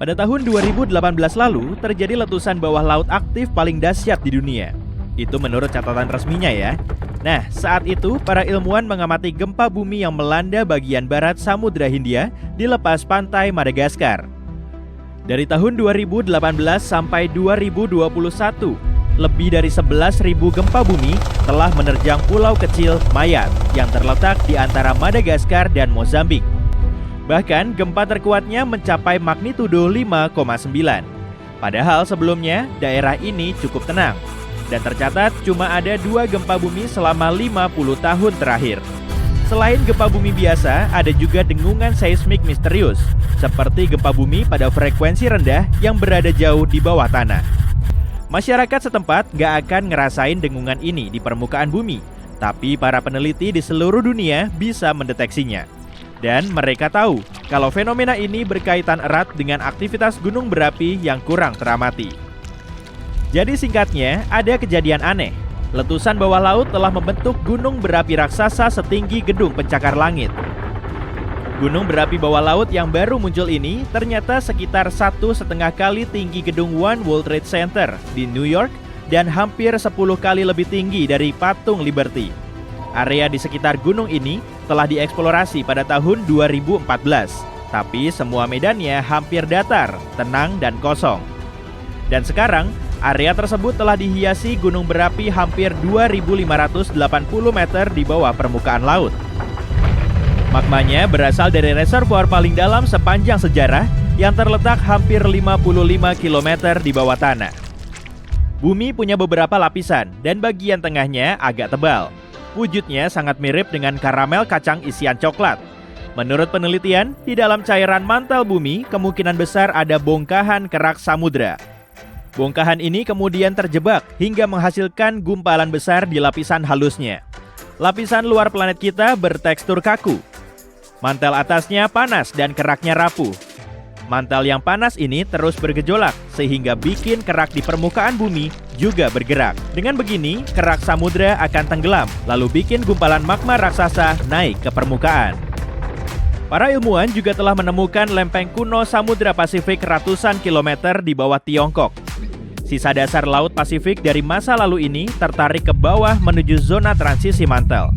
Pada tahun 2018 lalu, terjadi letusan bawah laut aktif paling dahsyat di dunia. Itu menurut catatan resminya ya. Nah, saat itu para ilmuwan mengamati gempa bumi yang melanda bagian barat Samudra Hindia di lepas pantai Madagaskar. Dari tahun 2018 sampai 2021, lebih dari 11.000 gempa bumi telah menerjang pulau kecil Mayat yang terletak di antara Madagaskar dan Mozambik. Bahkan gempa terkuatnya mencapai magnitudo 5,9. Padahal sebelumnya daerah ini cukup tenang. Dan tercatat cuma ada 2 gempa bumi selama 50 tahun terakhir. Selain gempa bumi biasa, ada juga dengungan seismik misterius, seperti gempa bumi pada frekuensi rendah yang berada jauh di bawah tanah. Masyarakat setempat gak akan ngerasain dengungan ini di permukaan bumi, tapi para peneliti di seluruh dunia bisa mendeteksinya. Dan mereka tahu kalau fenomena ini berkaitan erat dengan aktivitas gunung berapi yang kurang teramati. Jadi singkatnya, ada kejadian aneh. Letusan bawah laut telah membentuk gunung berapi raksasa setinggi gedung pencakar langit. Gunung berapi bawah laut yang baru muncul ini ternyata sekitar 1,5 kali tinggi gedung One World Trade Center di New York dan hampir 10 kali lebih tinggi dari Patung Liberty. Area di sekitar gunung ini telah dieksplorasi pada tahun 2014, tapi semua medannya hampir datar, tenang dan kosong. Dan sekarang, area tersebut telah dihiasi gunung berapi hampir 2.580 meter di bawah permukaan laut. Magmanya berasal dari reservoir paling dalam sepanjang sejarah yang terletak hampir 55 km di bawah tanah. Bumi punya beberapa lapisan dan bagian tengahnya agak tebal. Wujudnya sangat mirip dengan karamel kacang isian coklat. Menurut penelitian, di dalam cairan mantel bumi kemungkinan besar ada bongkahan kerak samudra. Bongkahan ini kemudian terjebak hingga menghasilkan gumpalan besar di lapisan halusnya. Lapisan luar planet kita bertekstur kaku. Mantel atasnya panas dan keraknya rapuh. Mantel yang panas ini terus bergejolak sehingga bikin kerak di permukaan bumi juga bergerak. Dengan begini, kerak samudra akan tenggelam lalu bikin gumpalan magma raksasa naik ke permukaan. Para ilmuwan juga telah menemukan lempeng kuno Samudra Pasifik ratusan kilometer di bawah Tiongkok. Sisa dasar Laut Pasifik dari masa lalu ini tertarik ke bawah menuju zona transisi mantel.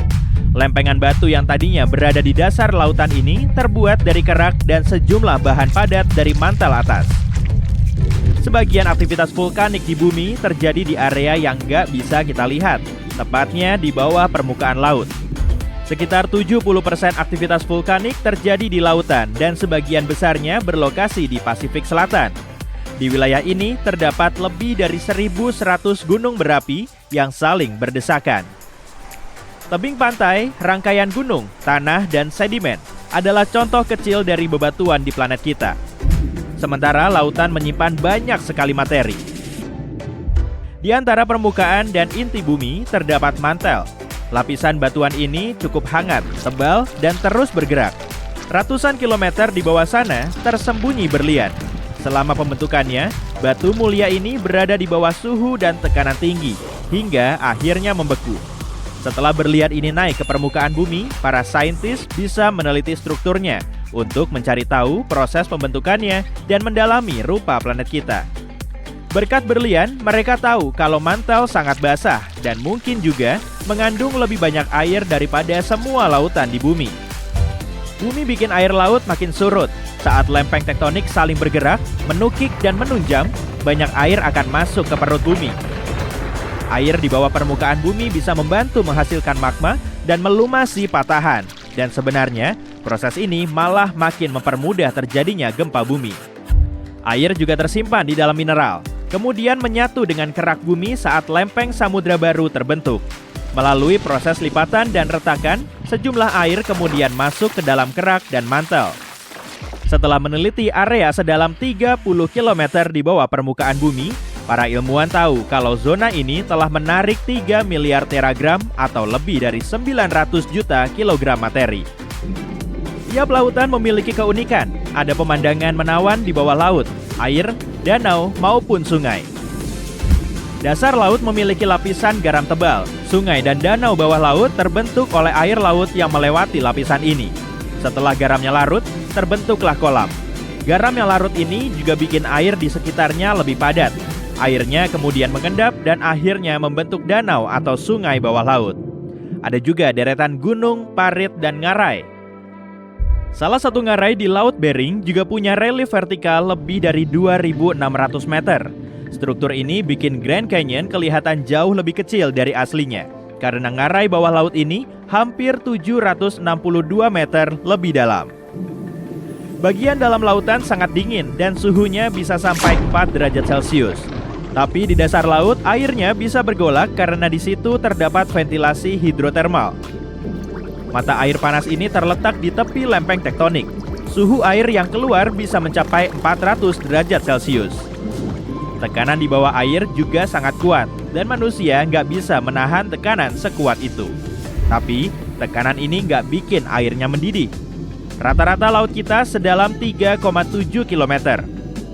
Lempengan batu yang tadinya berada di dasar lautan ini terbuat dari kerak dan sejumlah bahan padat dari mantel atas. Sebagian aktivitas vulkanik di bumi terjadi di area yang nggak bisa kita lihat, tepatnya di bawah permukaan laut. Sekitar 70% aktivitas vulkanik terjadi di lautan dan sebagian besarnya berlokasi di Pasifik Selatan. Di wilayah ini terdapat lebih dari 1.100 gunung berapi yang saling berdesakan. Tebing pantai, rangkaian gunung, tanah, dan sedimen adalah contoh kecil dari bebatuan di planet kita. Sementara lautan menyimpan banyak sekali materi. Di antara permukaan dan inti bumi terdapat mantel. Lapisan batuan ini cukup hangat, tebal, dan terus bergerak. Ratusan kilometer di bawah sana tersembunyi berlian. Selama pembentukannya, batu mulia ini berada di bawah suhu dan tekanan tinggi, hingga akhirnya membeku. Setelah berlian ini naik ke permukaan bumi, para saintis bisa meneliti strukturnya untuk mencari tahu proses pembentukannya dan mendalami rupa planet kita. Berkat berlian, mereka tahu kalau mantel sangat basah dan mungkin juga mengandung lebih banyak air daripada semua lautan di bumi. Bumi bikin air laut makin surut. Saat lempeng tektonik saling bergerak, menukik dan menunjam, banyak air akan masuk ke perut bumi. Air di bawah permukaan bumi bisa membantu menghasilkan magma dan melumasi patahan. Dan sebenarnya, proses ini malah makin mempermudah terjadinya gempa bumi. Air juga tersimpan di dalam mineral, kemudian menyatu dengan kerak bumi saat lempeng samudra baru terbentuk. Melalui proses lipatan dan retakan, sejumlah air kemudian masuk ke dalam kerak dan mantel. Setelah meneliti area sedalam 30 km di bawah permukaan bumi, para ilmuwan tahu kalau zona ini telah menarik 3 miliar teragram atau lebih dari 900 juta kilogram materi. Tiap lautan memiliki keunikan, ada pemandangan menawan di bawah laut, air, danau, maupun sungai. Dasar laut memiliki lapisan garam tebal, sungai dan danau bawah laut terbentuk oleh air laut yang melewati lapisan ini. Setelah garamnya larut, terbentuklah kolam. Garam yang larut ini juga bikin air di sekitarnya lebih padat. Airnya kemudian mengendap dan akhirnya membentuk danau atau sungai bawah laut. Ada juga deretan gunung, parit, dan ngarai. Salah satu ngarai di Laut Bering juga punya relief vertikal lebih dari 2.600 meter. Struktur ini bikin Grand Canyon kelihatan jauh lebih kecil dari aslinya, karena ngarai bawah laut ini hampir 762 meter lebih dalam. Bagian dalam lautan sangat dingin dan suhunya bisa sampai 4 derajat Celcius. Tapi di dasar laut airnya bisa bergolak karena di situ terdapat ventilasi hidrotermal. Mata air panas ini terletak di tepi lempeng tektonik. Suhu air yang keluar bisa mencapai 400 derajat Celcius. Tekanan di bawah air juga sangat kuat dan manusia nggak bisa menahan tekanan sekuat itu. Tapi tekanan ini nggak bikin airnya mendidih. Rata-rata laut kita sedalam 3,7 km.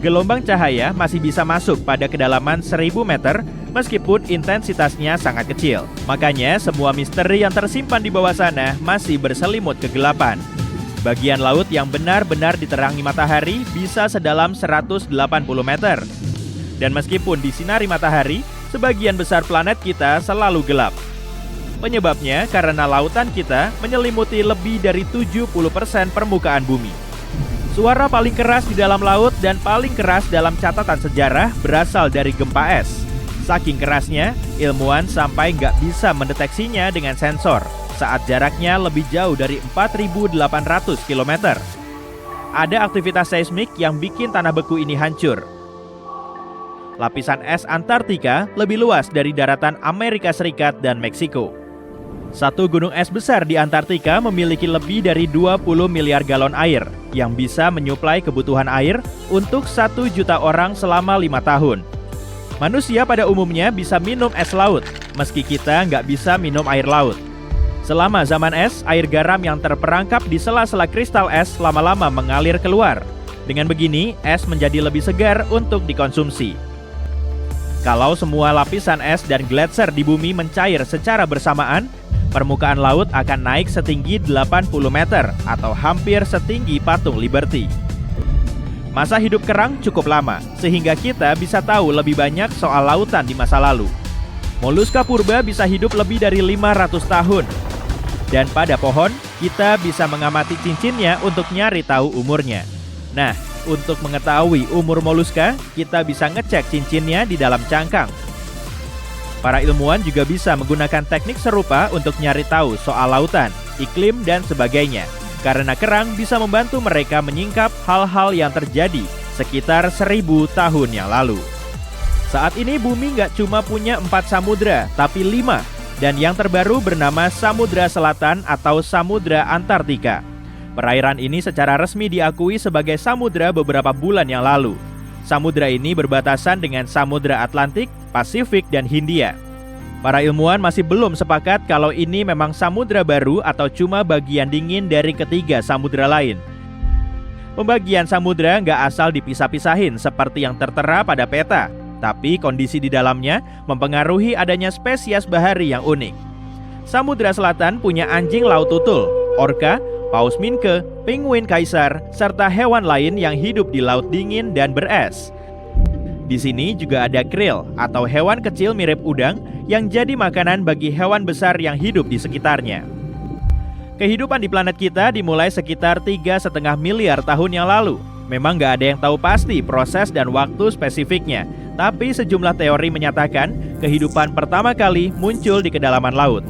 Gelombang cahaya masih bisa masuk pada kedalaman 1000 meter meskipun intensitasnya sangat kecil. Makanya semua misteri yang tersimpan di bawah sana masih berselimut kegelapan. Bagian laut yang benar-benar diterangi matahari bisa sedalam 180 meter. Dan meskipun disinari matahari, sebagian besar planet kita selalu gelap. Penyebabnya karena lautan kita menyelimuti lebih dari 70% permukaan bumi. Suara paling keras di dalam laut dan paling keras dalam catatan sejarah berasal dari gempa es. Saking kerasnya, ilmuwan sampai nggak bisa mendeteksinya dengan sensor saat jaraknya lebih jauh dari 4.800 km. Ada aktivitas seismik yang bikin tanah beku ini hancur. Lapisan es Antartika lebih luas dari daratan Amerika Serikat dan Meksiko. Satu gunung es besar di Antartika memiliki lebih dari 20 miliar galon air yang bisa menyuplai kebutuhan air untuk 1 juta orang selama 5 tahun. Manusia pada umumnya bisa minum es laut, meski kita nggak bisa minum air laut. Selama zaman es, air garam yang terperangkap di sela-sela kristal es lama-lama mengalir keluar. Dengan begini, es menjadi lebih segar untuk dikonsumsi. Kalau semua lapisan es dan gletser di bumi mencair secara bersamaan, permukaan laut akan naik setinggi 80 meter atau hampir setinggi patung Liberty. Masa hidup kerang cukup lama, sehingga kita bisa tahu lebih banyak soal lautan di masa lalu. Moluska purba bisa hidup lebih dari 500 tahun. Dan pada pohon, kita bisa mengamati cincinnya untuk nyari tahu umurnya. Nah, untuk mengetahui umur moluska, kita bisa ngecek cincinnya di dalam cangkang. Para ilmuwan juga bisa menggunakan teknik serupa untuk nyari tahu soal lautan, iklim, dan sebagainya. Karena kerang bisa membantu mereka menyingkap hal-hal yang terjadi sekitar 1000 tahun yang lalu. Saat ini bumi nggak cuma punya 4 samudra, tapi 5. Dan yang terbaru bernama Samudra Selatan atau Samudra Antartika. Perairan ini secara resmi diakui sebagai samudra beberapa bulan yang lalu. Samudra ini berbatasan dengan Samudra Atlantik, Pasifik, dan Hindia. Para ilmuwan masih belum sepakat kalau ini memang samudra baru atau cuma bagian dingin dari ketiga samudra lain. Pembagian samudra nggak asal dipisah-pisahin seperti yang tertera pada peta, tapi kondisi di dalamnya mempengaruhi adanya spesies bahari yang unik. Samudra Selatan punya anjing laut tutul, orca, paus minke, penguin kaisar, serta hewan lain yang hidup di laut dingin dan beres. Di sini juga ada krill atau hewan kecil mirip udang yang jadi makanan bagi hewan besar yang hidup di sekitarnya. Kehidupan di planet kita dimulai sekitar 3,5 miliar tahun yang lalu. Memang nggak ada yang tahu pasti proses dan waktu spesifiknya, tapi sejumlah teori menyatakan kehidupan pertama kali muncul di kedalaman laut.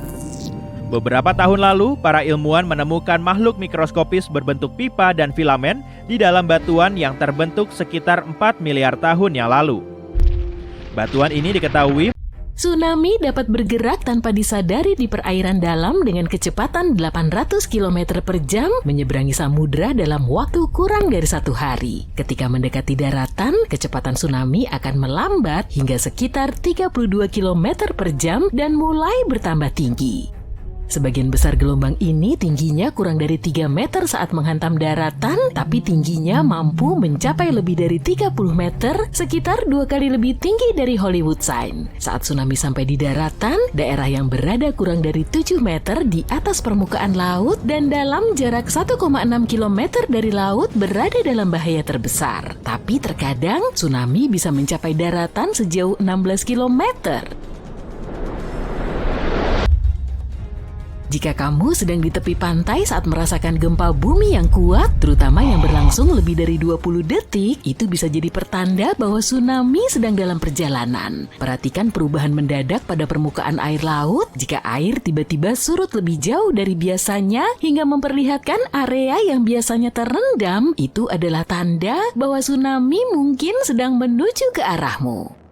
Beberapa tahun lalu, para ilmuwan menemukan makhluk mikroskopis berbentuk pipa dan filamen di dalam batuan yang terbentuk sekitar 4 miliar tahun yang lalu. Batuan ini diketahui tsunami dapat bergerak tanpa disadari di perairan dalam dengan kecepatan 800 km per jam menyeberangi samudra dalam waktu kurang dari 1 hari. Ketika mendekati daratan, kecepatan tsunami akan melambat hingga sekitar 32 km per jam dan mulai bertambah tinggi. Sebagian besar gelombang ini tingginya kurang dari 3 meter saat menghantam daratan, tapi tingginya mampu mencapai lebih dari 30 meter, sekitar 2 kali lebih tinggi dari Hollywood Sign. Saat tsunami sampai di daratan, daerah yang berada kurang dari 7 meter di atas permukaan laut dan dalam jarak 1,6 km dari laut berada dalam bahaya terbesar. Tapi terkadang tsunami bisa mencapai daratan sejauh 16 km. Jika kamu sedang di tepi pantai saat merasakan gempa bumi yang kuat, terutama yang berlangsung lebih dari 20 detik, itu bisa jadi pertanda bahwa tsunami sedang dalam perjalanan. Perhatikan perubahan mendadak pada permukaan air laut. Jika air tiba-tiba surut lebih jauh dari biasanya hingga memperlihatkan area yang biasanya terendam, itu adalah tanda bahwa tsunami mungkin sedang menuju ke arahmu.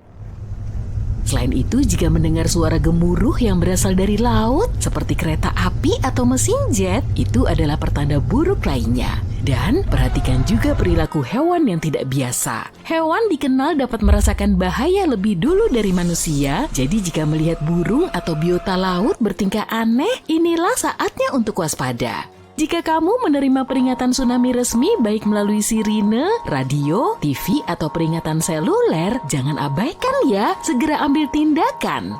Selain itu, jika mendengar suara gemuruh yang berasal dari laut, seperti kereta api atau mesin jet, itu adalah pertanda buruk lainnya. Dan perhatikan juga perilaku hewan yang tidak biasa. Hewan dikenal dapat merasakan bahaya lebih dulu dari manusia, jadi jika melihat burung atau biota laut bertingkah aneh, inilah saatnya untuk waspada. Jika kamu menerima peringatan tsunami resmi baik melalui sirine, radio, TV, atau peringatan seluler, jangan abaikan ya, segera ambil tindakan.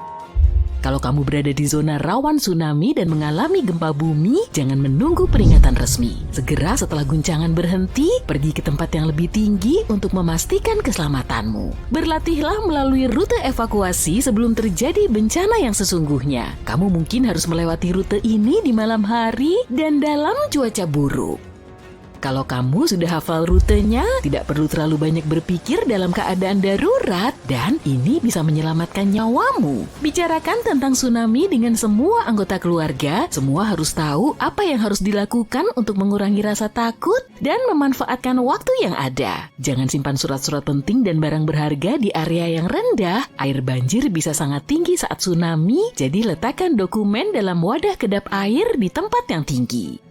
Kalau kamu berada di zona rawan tsunami dan mengalami gempa bumi, jangan menunggu peringatan resmi. Segera setelah guncangan berhenti, pergi ke tempat yang lebih tinggi untuk memastikan keselamatanmu. Berlatihlah melalui rute evakuasi sebelum terjadi bencana yang sesungguhnya. Kamu mungkin harus melewati rute ini di malam hari dan dalam cuaca buruk. Kalau kamu sudah hafal rutenya, tidak perlu terlalu banyak berpikir dalam keadaan darurat, dan ini bisa menyelamatkan nyawamu. Bicarakan tentang tsunami dengan semua anggota keluarga. Semua harus tahu apa yang harus dilakukan untuk mengurangi rasa takut dan memanfaatkan waktu yang ada. Jangan simpan surat-surat penting dan barang berharga di area yang rendah. Air banjir bisa sangat tinggi saat tsunami, jadi letakkan dokumen dalam wadah kedap air di tempat yang tinggi.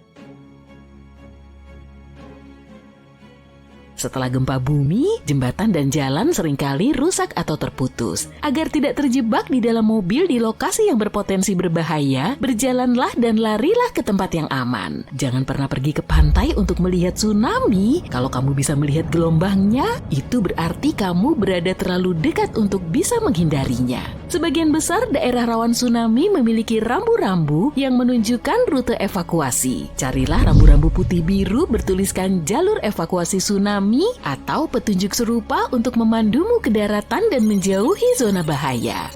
Setelah gempa bumi, jembatan dan jalan seringkali rusak atau terputus. Agar tidak terjebak di dalam mobil di lokasi yang berpotensi berbahaya, berjalanlah dan larilah ke tempat yang aman. Jangan pernah pergi ke pantai untuk melihat tsunami. Kalau kamu bisa melihat gelombangnya, itu berarti kamu berada terlalu dekat untuk bisa menghindarinya. Sebagian besar daerah rawan tsunami memiliki rambu-rambu yang menunjukkan rute evakuasi. Carilah rambu-rambu putih biru bertuliskan jalur evakuasi tsunami atau petunjuk serupa untuk memandumu ke daratan dan menjauhi zona bahaya.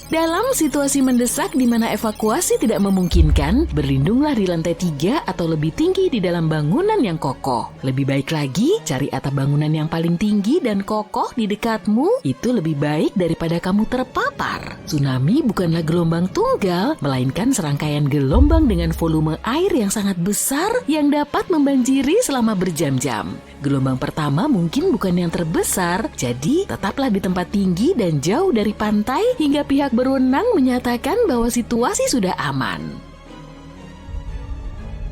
Dalam situasi mendesak di mana evakuasi tidak memungkinkan, berlindunglah di lantai 3 atau lebih tinggi di dalam bangunan yang kokoh. Lebih baik lagi, cari atap bangunan yang paling tinggi dan kokoh di dekatmu. Itu lebih baik daripada kamu terpapar. Tsunami bukanlah gelombang tunggal, melainkan serangkaian gelombang dengan volume air yang sangat besar yang dapat membanjiri selama berjam-jam. Gelombang pertama mungkin bukan yang terbesar, jadi tetaplah di tempat tinggi dan jauh dari pantai hingga pihak berwenang menyatakan bahwa situasi sudah aman.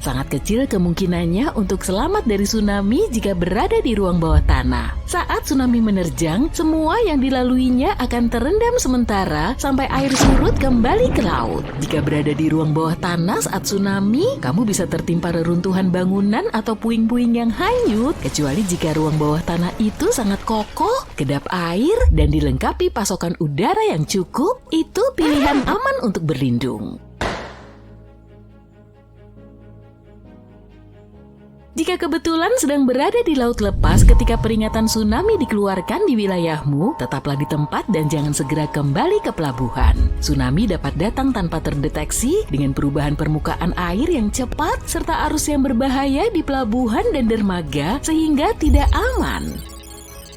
Sangat kecil kemungkinannya untuk selamat dari tsunami jika berada di ruang bawah tanah. Saat tsunami menerjang, semua yang dilaluinya akan terendam sementara sampai air surut kembali ke laut. Jika berada di ruang bawah tanah saat tsunami, kamu bisa tertimpa reruntuhan bangunan atau puing-puing yang hanyut, kecuali jika ruang bawah tanah itu sangat kokoh, kedap air, dan dilengkapi pasokan udara yang cukup. Itu pilihan aman untuk berlindung. Jika kebetulan sedang berada di laut lepas ketika peringatan tsunami dikeluarkan di wilayahmu, tetaplah di tempat dan jangan segera kembali ke pelabuhan. Tsunami dapat datang tanpa terdeteksi dengan perubahan permukaan air yang cepat serta arus yang berbahaya di pelabuhan dan dermaga sehingga tidak aman.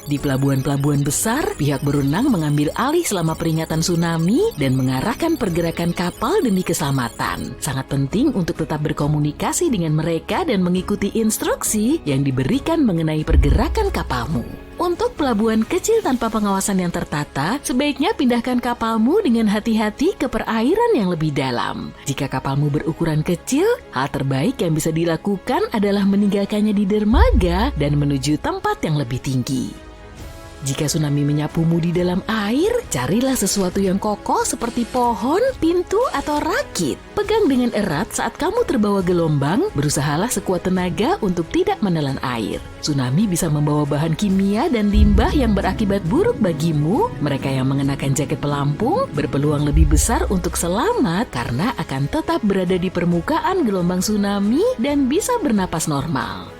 Di pelabuhan-pelabuhan besar, pihak berwenang mengambil alih selama peringatan tsunami dan mengarahkan pergerakan kapal demi keselamatan. Sangat penting untuk tetap berkomunikasi dengan mereka dan mengikuti instruksi yang diberikan mengenai pergerakan kapalmu. Untuk pelabuhan kecil tanpa pengawasan yang tertata, sebaiknya pindahkan kapalmu dengan hati-hati ke perairan yang lebih dalam. Jika kapalmu berukuran kecil, hal terbaik yang bisa dilakukan adalah meninggalkannya di dermaga dan menuju tempat yang lebih tinggi. Jika tsunami menyapumu di dalam air, carilah sesuatu yang kokoh seperti pohon, pintu, atau rakit. Pegang dengan erat saat kamu terbawa gelombang, berusahalah sekuat tenaga untuk tidak menelan air. Tsunami bisa membawa bahan kimia dan limbah yang berakibat buruk bagimu. Mereka yang mengenakan jaket pelampung berpeluang lebih besar untuk selamat karena akan tetap berada di permukaan gelombang tsunami dan bisa bernapas normal.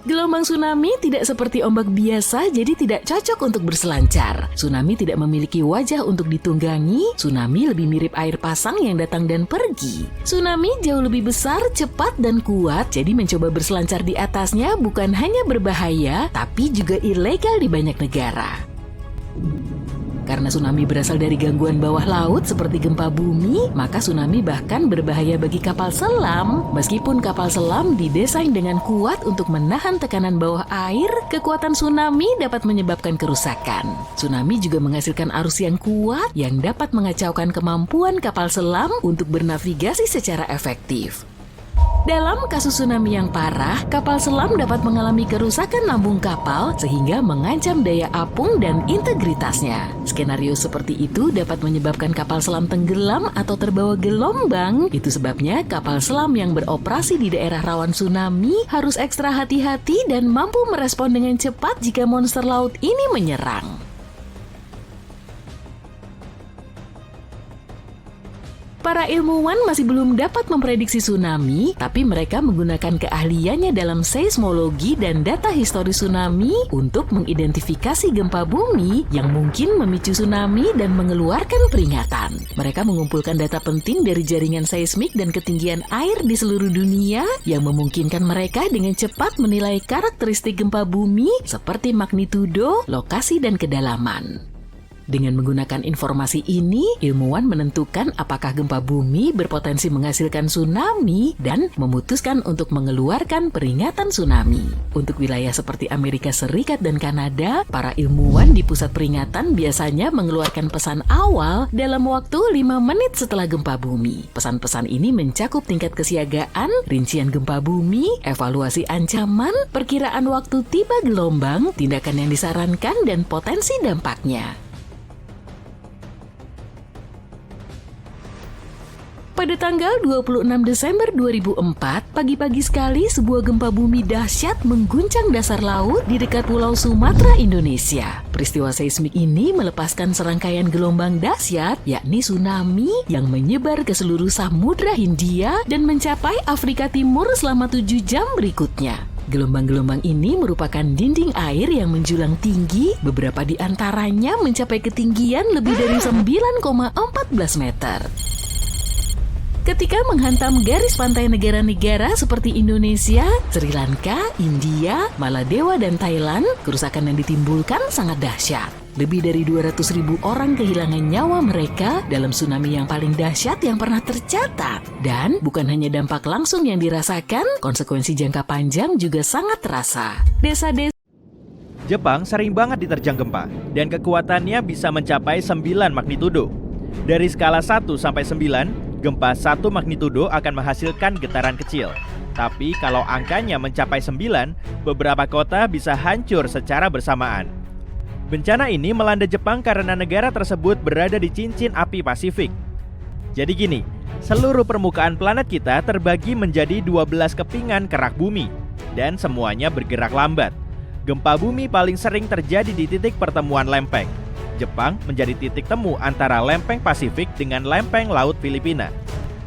Gelombang tsunami tidak seperti ombak biasa, jadi tidak cocok untuk berselancar. Tsunami tidak memiliki wajah untuk ditunggangi. Tsunami lebih mirip air pasang yang datang dan pergi. Tsunami jauh lebih besar, cepat, dan kuat, jadi mencoba berselancar di atasnya bukan hanya berbahaya, tapi juga ilegal di banyak negara. Karena tsunami berasal dari gangguan bawah laut seperti gempa bumi, maka tsunami bahkan berbahaya bagi kapal selam. Meskipun kapal selam didesain dengan kuat untuk menahan tekanan bawah air, kekuatan tsunami dapat menyebabkan kerusakan. Tsunami juga menghasilkan arus yang kuat yang dapat mengacaukan kemampuan kapal selam untuk bernavigasi secara efektif. Dalam kasus tsunami yang parah, kapal selam dapat mengalami kerusakan lambung kapal sehingga mengancam daya apung dan integritasnya. Skenario seperti itu dapat menyebabkan kapal selam tenggelam atau terbawa gelombang. Itu sebabnya kapal selam yang beroperasi di daerah rawan tsunami harus ekstra hati-hati dan mampu merespon dengan cepat jika monster laut ini menyerang. Para ilmuwan masih belum dapat memprediksi tsunami, tapi mereka menggunakan keahliannya dalam seismologi dan data historis tsunami untuk mengidentifikasi gempa bumi yang mungkin memicu tsunami dan mengeluarkan peringatan. Mereka mengumpulkan data penting dari jaringan seismik dan ketinggian air di seluruh dunia yang memungkinkan mereka dengan cepat menilai karakteristik gempa bumi seperti magnitudo, lokasi, dan kedalaman. Dengan menggunakan informasi ini, ilmuwan menentukan apakah gempa bumi berpotensi menghasilkan tsunami dan memutuskan untuk mengeluarkan peringatan tsunami. Untuk wilayah seperti Amerika Serikat dan Kanada, para ilmuwan di pusat peringatan biasanya mengeluarkan pesan awal dalam waktu 5 menit setelah gempa bumi. Pesan-pesan ini mencakup tingkat kesiagaan, rincian gempa bumi, evaluasi ancaman, perkiraan waktu tiba gelombang, tindakan yang disarankan, dan potensi dampaknya. Pada tanggal 26 Desember 2004, pagi-pagi sekali sebuah gempa bumi dahsyat mengguncang dasar laut di dekat Pulau Sumatera, Indonesia. Peristiwa seismik ini melepaskan serangkaian gelombang dahsyat, yakni tsunami yang menyebar ke seluruh Samudra Hindia dan mencapai Afrika Timur selama 7 jam berikutnya. Gelombang-gelombang ini merupakan dinding air yang menjulang tinggi, beberapa di antaranya mencapai ketinggian lebih dari 9,14 meter. Ketika menghantam garis pantai negara-negara seperti Indonesia, Sri Lanka, India, Maladewa, dan Thailand, kerusakan yang ditimbulkan sangat dahsyat. Lebih dari 200.000 orang kehilangan nyawa mereka dalam tsunami yang paling dahsyat yang pernah tercatat. Dan bukan hanya dampak langsung yang dirasakan, konsekuensi jangka panjang juga sangat terasa. Desa-desa Jepang sering banget diterjang gempa dan kekuatannya bisa mencapai 9 magnitudo. Dari skala 1 sampai 9, gempa 1 magnitudo akan menghasilkan getaran kecil. Tapi kalau angkanya mencapai 9, beberapa kota bisa hancur secara bersamaan. Bencana ini melanda Jepang karena negara tersebut berada di cincin api Pasifik. Jadi gini, seluruh permukaan planet kita terbagi menjadi 12 kepingan kerak bumi, dan semuanya bergerak lambat. Gempa bumi paling sering terjadi di titik pertemuan lempeng. Jepang menjadi titik temu antara lempeng Pasifik dengan lempeng Laut Filipina.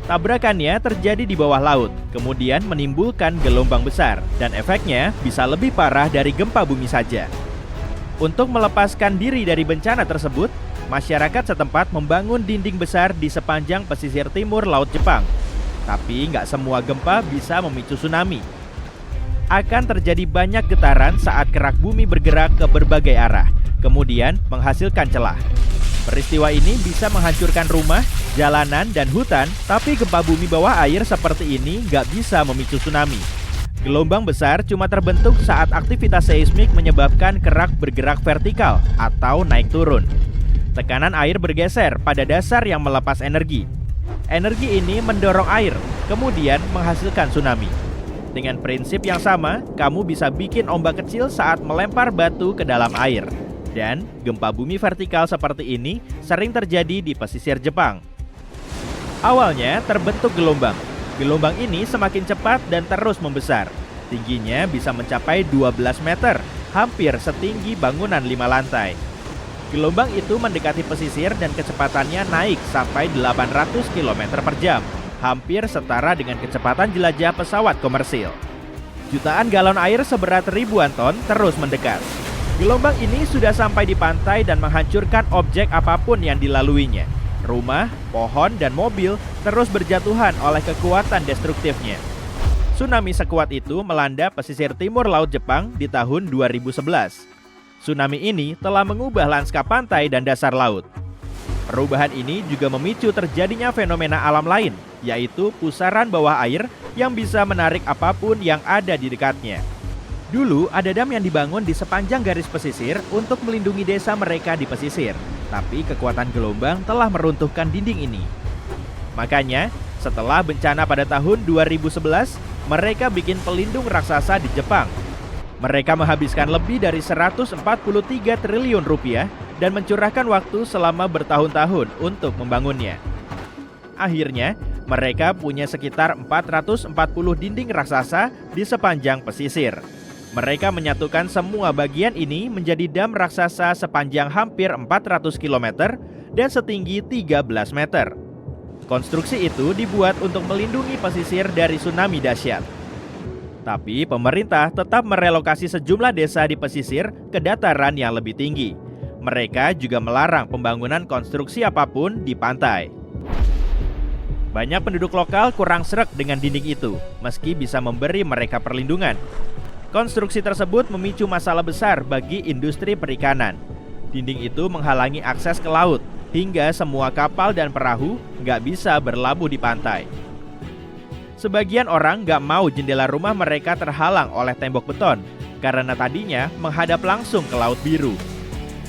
Tabrakannya terjadi di bawah laut, kemudian menimbulkan gelombang besar, dan efeknya bisa lebih parah dari gempa bumi saja. Untuk melepaskan diri dari bencana tersebut, masyarakat setempat membangun dinding besar di sepanjang pesisir timur Laut Jepang. Tapi nggak semua gempa bisa memicu tsunami. Akan terjadi banyak getaran saat kerak bumi bergerak ke berbagai arah, kemudian menghasilkan celah. Peristiwa ini bisa menghancurkan rumah, jalanan, dan hutan, tapi gempa bumi bawah air seperti ini nggak bisa memicu tsunami. Gelombang besar cuma terbentuk saat aktivitas seismik menyebabkan kerak bergerak vertikal atau naik turun. Tekanan air bergeser pada dasar yang melepas energi. Energi ini mendorong air, kemudian menghasilkan tsunami. Dengan prinsip yang sama, kamu bisa bikin ombak kecil saat melempar batu ke dalam air. Dan gempa bumi vertikal seperti ini sering terjadi di pesisir Jepang. Awalnya terbentuk gelombang. Gelombang ini semakin cepat dan terus membesar. Tingginya bisa mencapai 12 meter, hampir setinggi bangunan 5 lantai. Gelombang itu mendekati pesisir dan kecepatannya naik sampai 800 km per jam, hampir setara dengan kecepatan jelajah pesawat komersil. Jutaan galon air seberat ribuan ton terus mendekat. Gelombang ini sudah sampai di pantai dan menghancurkan objek apapun yang dilaluinya. Rumah, pohon, dan mobil terus berjatuhan oleh kekuatan destruktifnya. Tsunami sekuat itu melanda pesisir timur Laut Jepang di tahun 2011. Tsunami ini telah mengubah lanskap pantai dan dasar laut. Perubahan ini juga memicu terjadinya fenomena alam lain, yaitu pusaran bawah air yang bisa menarik apapun yang ada di dekatnya. Dulu ada dam yang dibangun di sepanjang garis pesisir untuk melindungi desa mereka di pesisir, tapi kekuatan gelombang telah meruntuhkan dinding ini. Makanya, setelah bencana pada tahun 2011, mereka bikin pelindung raksasa di Jepang. Mereka menghabiskan lebih dari 143 triliun rupiah dan mencurahkan waktu selama bertahun-tahun untuk membangunnya. Akhirnya, mereka punya sekitar 440 dinding raksasa di sepanjang pesisir. Mereka menyatukan semua bagian ini menjadi dam raksasa sepanjang hampir 400 km dan setinggi 13 meter. Konstruksi itu dibuat untuk melindungi pesisir dari tsunami dahsyat. Tapi pemerintah tetap merelokasi sejumlah desa di pesisir ke dataran yang lebih tinggi. Mereka juga melarang pembangunan konstruksi apapun di pantai. Banyak penduduk lokal kurang sreg dengan dinding itu, meski bisa memberi mereka perlindungan. Konstruksi tersebut memicu masalah besar bagi industri perikanan. Dinding itu menghalangi akses ke laut, hingga semua kapal dan perahu nggak bisa berlabuh di pantai. Sebagian orang nggak mau jendela rumah mereka terhalang oleh tembok beton, karena tadinya menghadap langsung ke Laut Biru.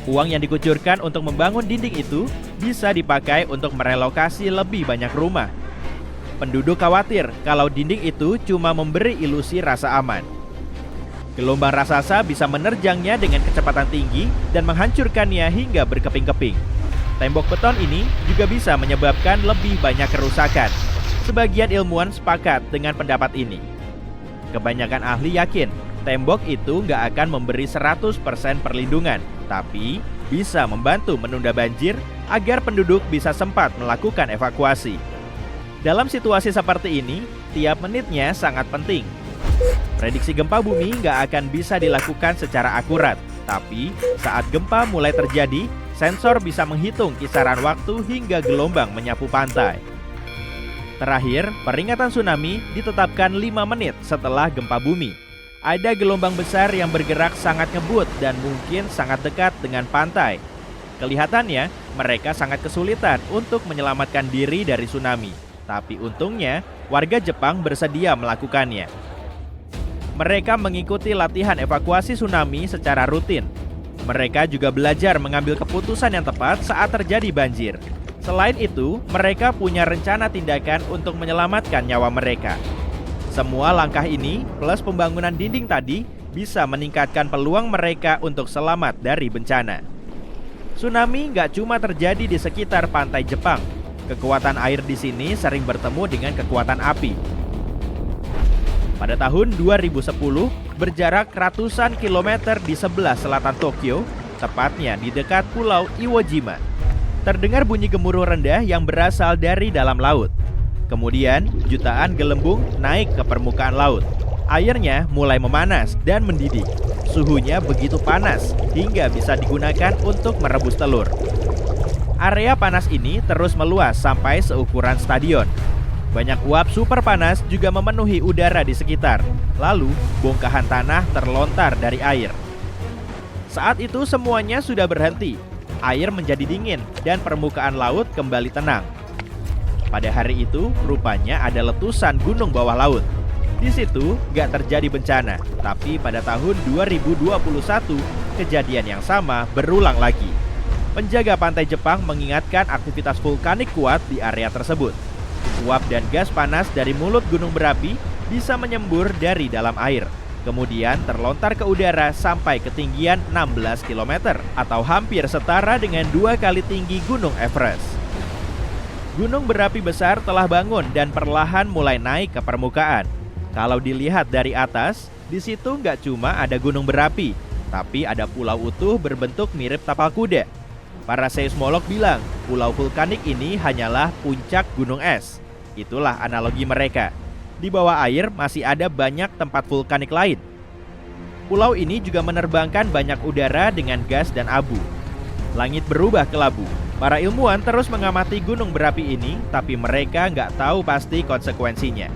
Uang yang dikucurkan untuk membangun dinding itu bisa dipakai untuk merelokasi lebih banyak rumah. Penduduk khawatir kalau dinding itu cuma memberi ilusi rasa aman. Gelombang raksasa bisa menerjangnya dengan kecepatan tinggi dan menghancurkannya hingga berkeping-keping. Tembok beton ini juga bisa menyebabkan lebih banyak kerusakan. Sebagian ilmuwan sepakat dengan pendapat ini. Kebanyakan ahli yakin tembok itu nggak akan memberi 100% perlindungan, tapi bisa membantu menunda banjir agar penduduk bisa sempat melakukan evakuasi. Dalam situasi seperti ini, tiap menitnya sangat penting. Prediksi gempa bumi nggak akan bisa dilakukan secara akurat, tapi saat gempa mulai terjadi, sensor bisa menghitung kisaran waktu hingga gelombang menyapu pantai. Terakhir, peringatan tsunami ditetapkan 5 menit setelah gempa bumi. Ada gelombang besar yang bergerak sangat ngebut dan mungkin sangat dekat dengan pantai. Kelihatannya, mereka sangat kesulitan untuk menyelamatkan diri dari tsunami. Tapi untungnya, warga Jepang bersedia melakukannya. Mereka mengikuti latihan evakuasi tsunami secara rutin. Mereka juga belajar mengambil keputusan yang tepat saat terjadi banjir. Selain itu, mereka punya rencana tindakan untuk menyelamatkan nyawa mereka. Semua langkah ini plus pembangunan dinding tadi bisa meningkatkan peluang mereka untuk selamat dari bencana. Tsunami nggak cuma terjadi di sekitar pantai Jepang. Kekuatan air di sini sering bertemu dengan kekuatan api. Pada tahun 2010, berjarak ratusan kilometer di sebelah selatan Tokyo, tepatnya di dekat Pulau Iwo Jima. Terdengar bunyi gemuruh rendah yang berasal dari dalam laut. Kemudian, jutaan gelembung naik ke permukaan laut. Airnya mulai memanas dan mendidih. Suhunya begitu panas hingga bisa digunakan untuk merebus telur. Area panas ini terus meluas sampai seukuran stadion. Banyak uap super panas juga memenuhi udara di sekitar. Lalu, bongkahan tanah terlontar dari air. Saat itu semuanya sudah berhenti. Air menjadi dingin dan permukaan laut kembali tenang. Pada hari itu, rupanya ada letusan gunung bawah laut. Di situ gak terjadi bencana, tapi pada tahun 2021, kejadian yang sama berulang lagi. Penjaga pantai Jepang mengingatkan aktivitas vulkanik kuat di area tersebut. Uap dan gas panas dari mulut gunung berapi bisa menyembur dari dalam air. Kemudian terlontar ke udara sampai ketinggian 16 km atau hampir setara dengan 2 kali tinggi Gunung Everest. Gunung berapi besar telah bangun dan perlahan mulai naik ke permukaan. Kalau dilihat dari atas, di situ nggak cuma ada gunung berapi, tapi ada pulau utuh berbentuk mirip tapal kuda. Para seismolog bilang, pulau vulkanik ini hanyalah puncak gunung es. Itulah analogi mereka. Di bawah air masih ada banyak tempat vulkanik lain. Pulau ini juga menerbangkan banyak udara dengan gas dan abu. Langit berubah kelabu. Para ilmuwan terus mengamati gunung berapi ini, tapi mereka nggak tahu pasti konsekuensinya.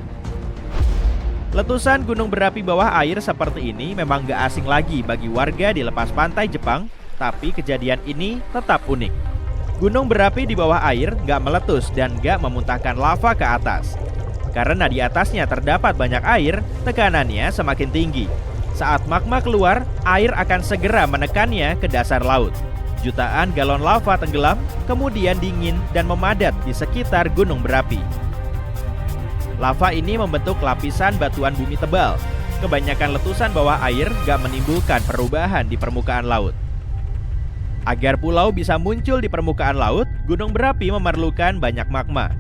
Letusan gunung berapi bawah air seperti ini memang nggak asing lagi bagi warga di lepas pantai Jepang, tapi kejadian ini tetap unik. Gunung berapi di bawah air nggak meletus dan nggak memuntahkan lava ke atas. Karena di atasnya terdapat banyak air, tekanannya semakin tinggi. Saat magma keluar, air akan segera menekannya ke dasar laut. Jutaan galon lava tenggelam, kemudian dingin dan memadat di sekitar gunung berapi. Lava ini membentuk lapisan batuan bumi tebal. Kebanyakan letusan bawah air gak menimbulkan perubahan di permukaan laut. Agar pulau bisa muncul di permukaan laut, gunung berapi memerlukan banyak magma.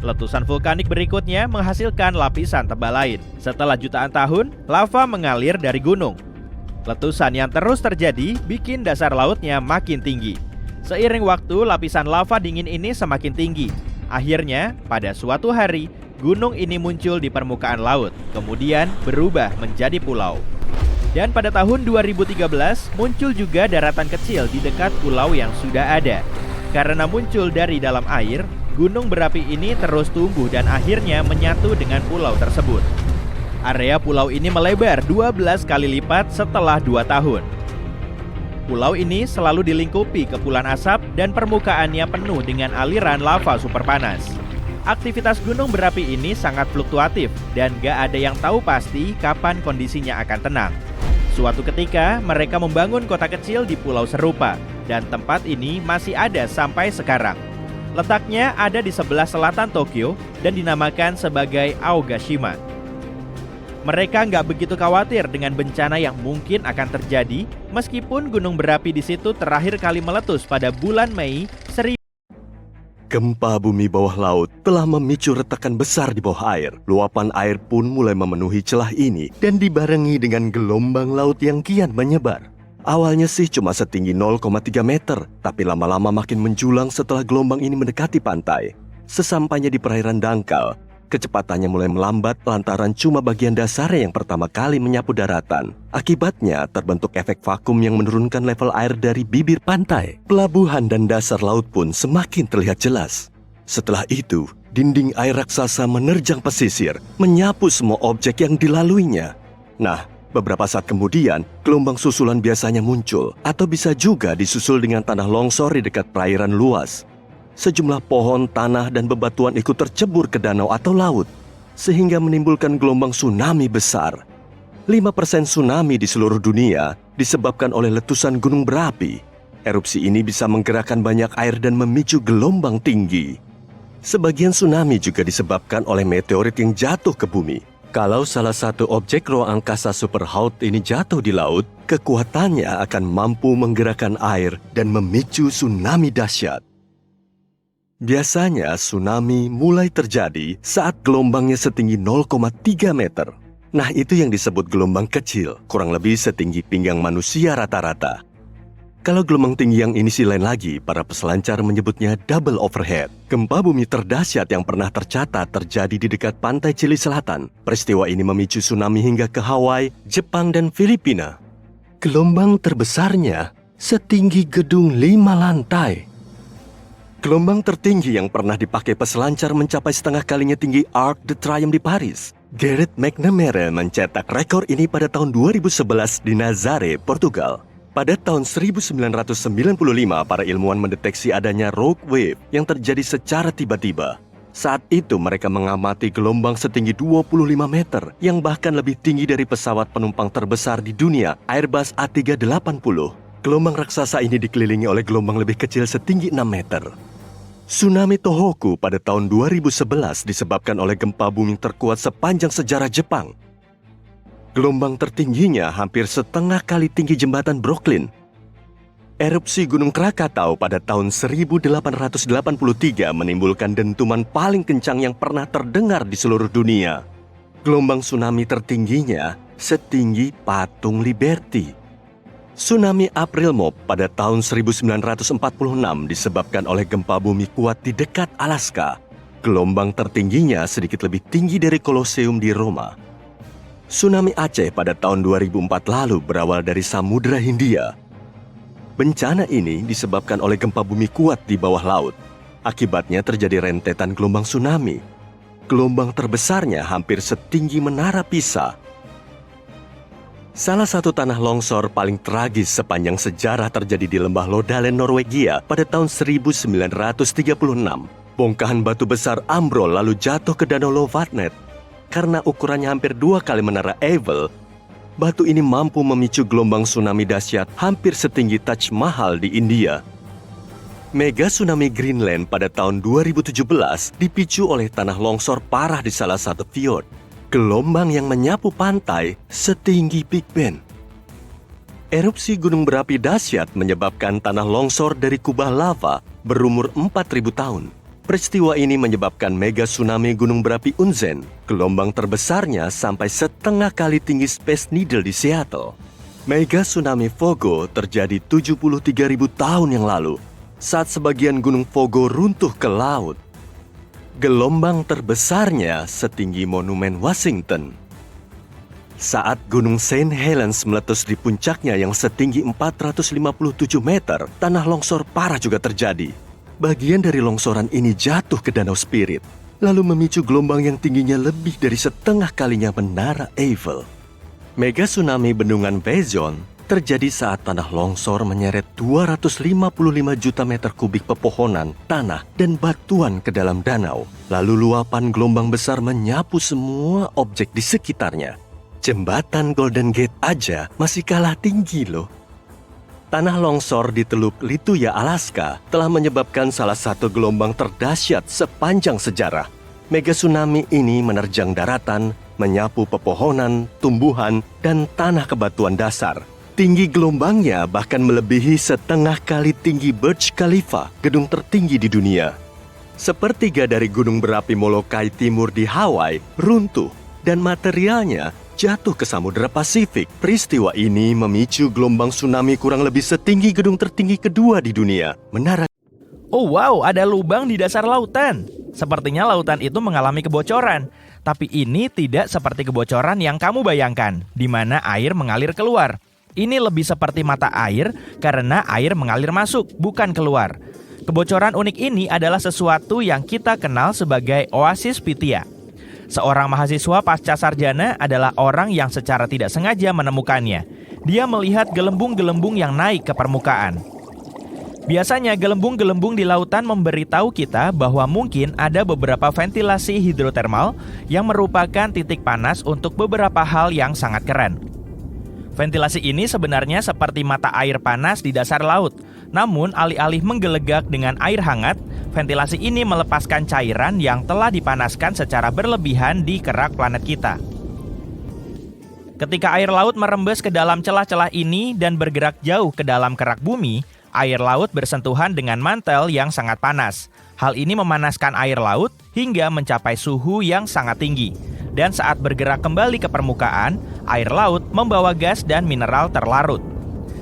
Letusan vulkanik berikutnya menghasilkan lapisan tebal lain. Setelah jutaan tahun, lava mengalir dari gunung. Letusan yang terus terjadi bikin dasar lautnya makin tinggi. Seiring waktu, lapisan lava dingin ini semakin tinggi. Akhirnya, pada suatu hari, gunung ini muncul di permukaan laut, kemudian berubah menjadi pulau. Dan pada tahun 2013, muncul juga daratan kecil di dekat pulau yang sudah ada. Karena muncul dari dalam air, gunung berapi ini terus tumbuh dan akhirnya menyatu dengan pulau tersebut. Area pulau ini melebar 12 kali lipat setelah 2 tahun. Pulau ini selalu dilingkupi kepulan asap dan permukaannya penuh dengan aliran lava super panas. Aktivitas gunung berapi ini sangat fluktuatif dan gak ada yang tahu pasti kapan kondisinya akan tenang. Suatu ketika, mereka membangun kota kecil di pulau serupa, dan tempat ini masih ada sampai sekarang. Letaknya ada di sebelah selatan Tokyo dan dinamakan sebagai Aogashima. Mereka nggak begitu khawatir dengan bencana yang mungkin akan terjadi, meskipun gunung berapi di situ terakhir kali meletus pada bulan Mei 1000. Gempa bumi bawah laut telah memicu retakan besar di bawah air. Luapan air pun mulai memenuhi celah ini dan dibarengi dengan gelombang laut yang kian menyebar. Awalnya sih cuma setinggi 0,3 meter, tapi lama-lama makin menjulang setelah gelombang ini mendekati pantai. Sesampainya di perairan dangkal, kecepatannya mulai melambat lantaran cuma bagian dasarnya yang pertama kali menyapu daratan. Akibatnya terbentuk efek vakum yang menurunkan level air dari bibir pantai. Pelabuhan dan dasar laut pun semakin terlihat jelas. Setelah itu, dinding air raksasa menerjang pesisir, menyapu semua objek yang dilaluinya. Nah, beberapa saat kemudian, gelombang susulan biasanya muncul, atau bisa juga disusul dengan tanah longsor di dekat perairan luas. Sejumlah pohon, tanah, dan bebatuan ikut tercebur ke danau atau laut, sehingga menimbulkan gelombang tsunami besar. 5% tsunami di seluruh dunia disebabkan oleh letusan gunung berapi. Erupsi ini bisa menggerakkan banyak air dan memicu gelombang tinggi. Sebagian tsunami juga disebabkan oleh meteorit yang jatuh ke bumi. Kalau salah satu objek ruang angkasa superhot ini jatuh di laut, kekuatannya akan mampu menggerakkan air dan memicu tsunami dahsyat. Biasanya tsunami mulai terjadi saat gelombangnya setinggi 0,3 meter. Nah, itu yang disebut gelombang kecil, kurang lebih setinggi pinggang manusia rata-rata. Kalau gelombang tinggi yang ini sih lain lagi, para peselancar menyebutnya double overhead. Gempa bumi terdahsyat yang pernah tercatat terjadi di dekat pantai Chili Selatan. Peristiwa ini memicu tsunami hingga ke Hawaii, Jepang, dan Filipina. Gelombang terbesarnya setinggi gedung 5 lantai. Gelombang tertinggi yang pernah dipakai peselancar mencapai setengah kalinya tinggi Arc de Triomphe di Paris. Gareth McNamara mencetak rekor ini pada tahun 2011 di Nazaré, Portugal. Pada tahun 1995, para ilmuwan mendeteksi adanya rogue wave yang terjadi secara tiba-tiba. Saat itu mereka mengamati gelombang setinggi 25 meter yang bahkan lebih tinggi dari pesawat penumpang terbesar di dunia, Airbus A380. Gelombang raksasa ini dikelilingi oleh gelombang lebih kecil setinggi 6 meter. Tsunami Tohoku pada tahun 2011 disebabkan oleh gempa bumi terkuat sepanjang sejarah Jepang. Gelombang tertingginya hampir setengah kali tinggi jembatan Brooklyn. Erupsi Gunung Krakatau pada tahun 1883 menimbulkan dentuman paling kencang yang pernah terdengar di seluruh dunia. Gelombang tsunami tertingginya setinggi patung Liberty. Tsunami April Mop pada tahun 1946 disebabkan oleh gempa bumi kuat di dekat Alaska. Gelombang tertingginya sedikit lebih tinggi dari Kolosium di Roma. Tsunami Aceh pada tahun 2004 lalu berawal dari Samudra Hindia. Bencana ini disebabkan oleh gempa bumi kuat di bawah laut. Akibatnya terjadi rentetan gelombang tsunami. Gelombang terbesarnya hampir setinggi Menara Pisa. Salah satu tanah longsor paling tragis sepanjang sejarah terjadi di lembah Lodalen, Norwegia pada tahun 1936. Bongkahan batu besar ambrol lalu jatuh ke danau Lovatnet. Karena ukurannya hampir 2 kali Menara Eiffel, batu ini mampu memicu gelombang tsunami dahsyat hampir setinggi Taj Mahal di India. Mega tsunami Greenland pada tahun 2017 dipicu oleh tanah longsor parah di salah satu fjord. Gelombang yang menyapu pantai setinggi Big Ben. Erupsi gunung berapi dahsyat menyebabkan tanah longsor dari kubah lava berumur 4.000 tahun. Peristiwa ini menyebabkan mega tsunami gunung berapi Unzen. Gelombang terbesarnya sampai setengah kali tinggi Space Needle di Seattle. Mega tsunami Fogo terjadi 73.000 tahun yang lalu, saat sebagian gunung Fogo runtuh ke laut. Gelombang terbesarnya setinggi Monumen Washington. Saat Gunung St. Helens meletus di puncaknya yang setinggi 457 meter, tanah longsor parah juga terjadi. Bagian dari longsoran ini jatuh ke Danau Spirit, lalu memicu gelombang yang tingginya lebih dari setengah kalinya Menara Eiffel. Mega tsunami Bendungan Vezon terjadi saat tanah longsor menyeret 255 juta meter kubik pepohonan, tanah, dan batuan ke dalam danau. Lalu luapan gelombang besar menyapu semua objek di sekitarnya. Jembatan Golden Gate aja masih kalah tinggi loh. Tanah longsor di Teluk Lituya, Alaska telah menyebabkan salah satu gelombang terdahsyat sepanjang sejarah. Mega tsunami ini menerjang daratan, menyapu pepohonan, tumbuhan, dan tanah kebatuan dasar. Tinggi gelombangnya bahkan melebihi setengah kali tinggi Burj Khalifa, gedung tertinggi di dunia. Sepertiga dari gunung berapi Molokai Timur di Hawaii runtuh dan materialnya jatuh ke Samudra Pasifik. Peristiwa ini memicu gelombang tsunami kurang lebih setinggi gedung tertinggi kedua di dunia, Menara. Oh wow, ada lubang di dasar lautan. Sepertinya lautan itu mengalami kebocoran. Tapi ini tidak seperti kebocoran yang kamu bayangkan, di mana air mengalir keluar. Ini lebih seperti mata air karena air mengalir masuk, bukan keluar. Kebocoran unik ini adalah sesuatu yang kita kenal sebagai oasis Pythia. Seorang mahasiswa pasca sarjana adalah orang yang secara tidak sengaja menemukannya. Dia melihat gelembung-gelembung yang naik ke permukaan. Biasanya gelembung-gelembung di lautan memberitahu kita bahwa mungkin ada beberapa ventilasi hidrotermal yang merupakan titik panas untuk beberapa hal yang sangat keren. Ventilasi ini sebenarnya seperti mata air panas di dasar laut. Namun, alih-alih menggelegak dengan air hangat, ventilasi ini melepaskan cairan yang telah dipanaskan secara berlebihan di kerak planet kita. Ketika air laut merembes ke dalam celah-celah ini dan bergerak jauh ke dalam kerak bumi, air laut bersentuhan dengan mantel yang sangat panas. Hal ini memanaskan air laut hingga mencapai suhu yang sangat tinggi. Dan saat bergerak kembali ke permukaan, air laut membawa gas dan mineral terlarut.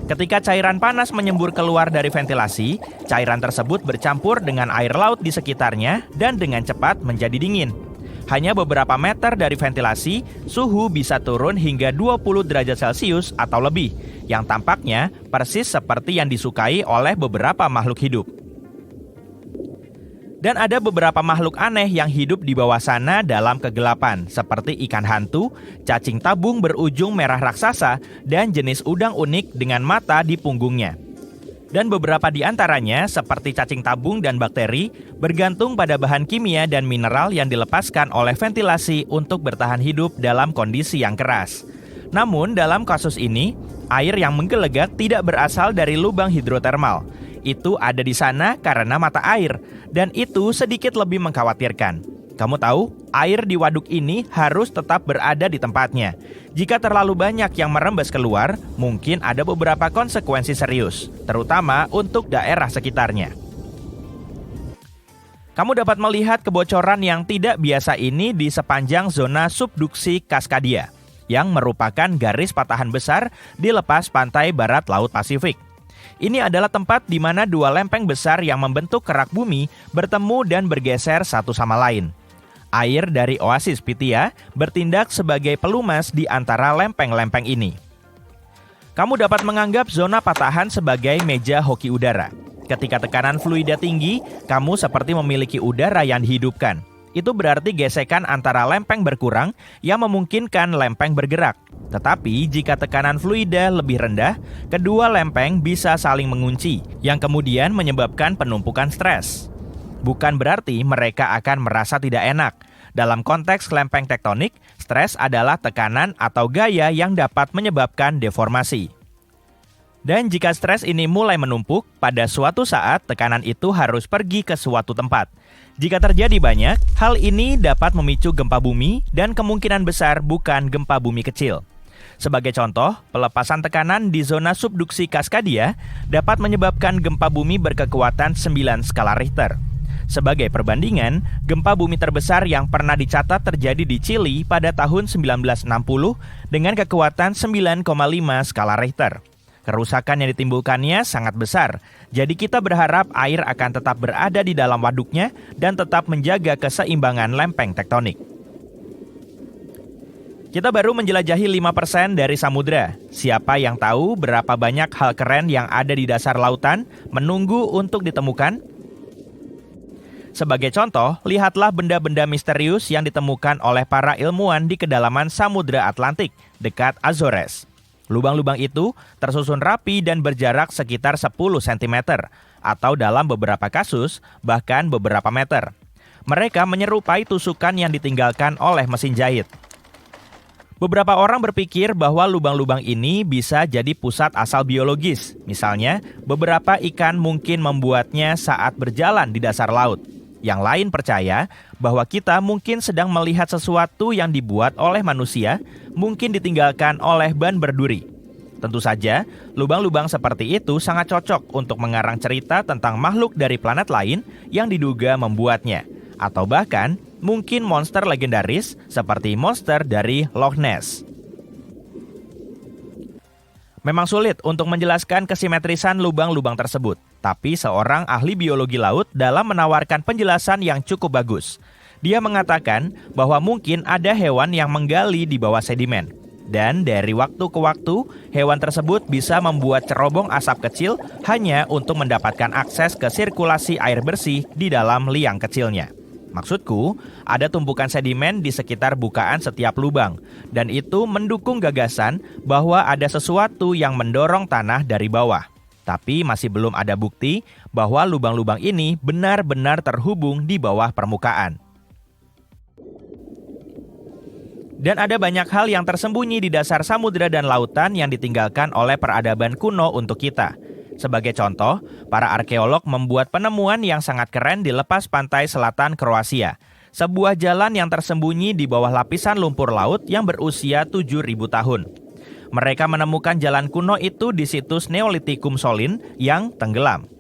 Ketika cairan panas menyembur keluar dari ventilasi, cairan tersebut bercampur dengan air laut di sekitarnya dan dengan cepat menjadi dingin. Hanya beberapa meter dari ventilasi, suhu bisa turun hingga 20 derajat Celcius atau lebih, yang tampaknya persis seperti yang disukai oleh beberapa makhluk hidup. Dan ada beberapa makhluk aneh yang hidup di bawah sana dalam kegelapan, seperti ikan hantu, cacing tabung berujung merah raksasa, dan jenis udang unik dengan mata di punggungnya. Dan beberapa di antaranya, seperti cacing tabung dan bakteri, bergantung pada bahan kimia dan mineral yang dilepaskan oleh ventilasi untuk bertahan hidup dalam kondisi yang keras. Namun, dalam kasus ini, air yang menggelegak tidak berasal dari lubang hidrotermal. itu ada di sana karena mata air, dan itu sedikit lebih mengkhawatirkan. Kamu tahu, air di waduk ini harus tetap berada di tempatnya. Jika terlalu banyak yang merembes keluar, mungkin ada beberapa konsekuensi serius, terutama untuk daerah sekitarnya. Kamu dapat melihat kebocoran yang tidak biasa ini di sepanjang zona subduksi Cascadia, yang merupakan garis patahan besar di lepas pantai barat Laut Pasifik. Ini adalah tempat di mana dua lempeng besar yang membentuk kerak bumi bertemu dan bergeser satu sama lain. Air dari oasis Phthia bertindak sebagai pelumas di antara lempeng-lempeng ini. Kamu dapat menganggap zona patahan sebagai meja hoki udara. Ketika tekanan fluida tinggi, kamu seperti memiliki udara yang dihidupkan. Itu berarti gesekan antara lempeng berkurang yang memungkinkan lempeng bergerak. Tetapi jika tekanan fluida lebih rendah, kedua lempeng bisa saling mengunci, yang kemudian menyebabkan penumpukan stres. Bukan berarti mereka akan merasa tidak enak. Dalam konteks lempeng tektonik, stres adalah tekanan atau gaya yang dapat menyebabkan deformasi. Dan jika stres ini mulai menumpuk, pada suatu saat tekanan itu harus pergi ke suatu tempat. Jika terjadi banyak, hal ini dapat memicu gempa bumi dan kemungkinan besar bukan gempa bumi kecil. Sebagai contoh, pelepasan tekanan di zona subduksi Cascadia dapat menyebabkan gempa bumi berkekuatan 9 skala Richter. Sebagai perbandingan, gempa bumi terbesar yang pernah dicatat terjadi di Chili pada tahun 1960 dengan kekuatan 9,5 skala Richter. Kerusakan yang ditimbulkannya sangat besar, jadi kita berharap air akan tetap berada di dalam waduknya dan tetap menjaga keseimbangan lempeng tektonik. Kita baru menjelajahi 5% dari samudra. Siapa yang tahu berapa banyak hal keren yang ada di dasar lautan menunggu untuk ditemukan? Sebagai contoh, lihatlah benda-benda misterius yang ditemukan oleh para ilmuwan di kedalaman Samudra Atlantik, dekat Azores. Lubang-lubang itu tersusun rapi dan berjarak sekitar 10 cm, atau dalam beberapa kasus, bahkan beberapa meter. Mereka menyerupai tusukan yang ditinggalkan oleh mesin jahit. Beberapa orang berpikir bahwa lubang-lubang ini bisa jadi pusat asal biologis. Misalnya, beberapa ikan mungkin membuatnya saat berjalan di dasar laut. Yang lain percaya bahwa kita mungkin sedang melihat sesuatu yang dibuat oleh manusia, mungkin ditinggalkan oleh ban berduri. Tentu saja, lubang-lubang seperti itu sangat cocok untuk mengarang cerita tentang makhluk dari planet lain yang diduga membuatnya. Atau bahkan, mungkin monster legendaris seperti monster dari Loch Ness. Memang sulit untuk menjelaskan kesimetrisan lubang-lubang tersebut, tapi seorang ahli biologi laut dalam menawarkan penjelasan yang cukup bagus. Dia mengatakan bahwa mungkin ada hewan yang menggali di bawah sedimen. Dan dari waktu ke waktu, hewan tersebut bisa membuat cerobong asap kecil hanya untuk mendapatkan akses ke sirkulasi air bersih di dalam liang kecilnya. Maksudku, ada tumpukan sedimen di sekitar bukaan setiap lubang, dan itu mendukung gagasan bahwa ada sesuatu yang mendorong tanah dari bawah. Tapi masih belum ada bukti bahwa lubang-lubang ini benar-benar terhubung di bawah permukaan. Dan ada banyak hal yang tersembunyi di dasar samudera dan lautan yang ditinggalkan oleh peradaban kuno untuk kita. Sebagai contoh, para arkeolog membuat penemuan yang sangat keren di lepas pantai selatan Kroasia. Sebuah jalan yang tersembunyi di bawah lapisan lumpur laut yang berusia 7.000 tahun. Mereka menemukan jalan kuno itu di situs Neolitikum Solin yang tenggelam.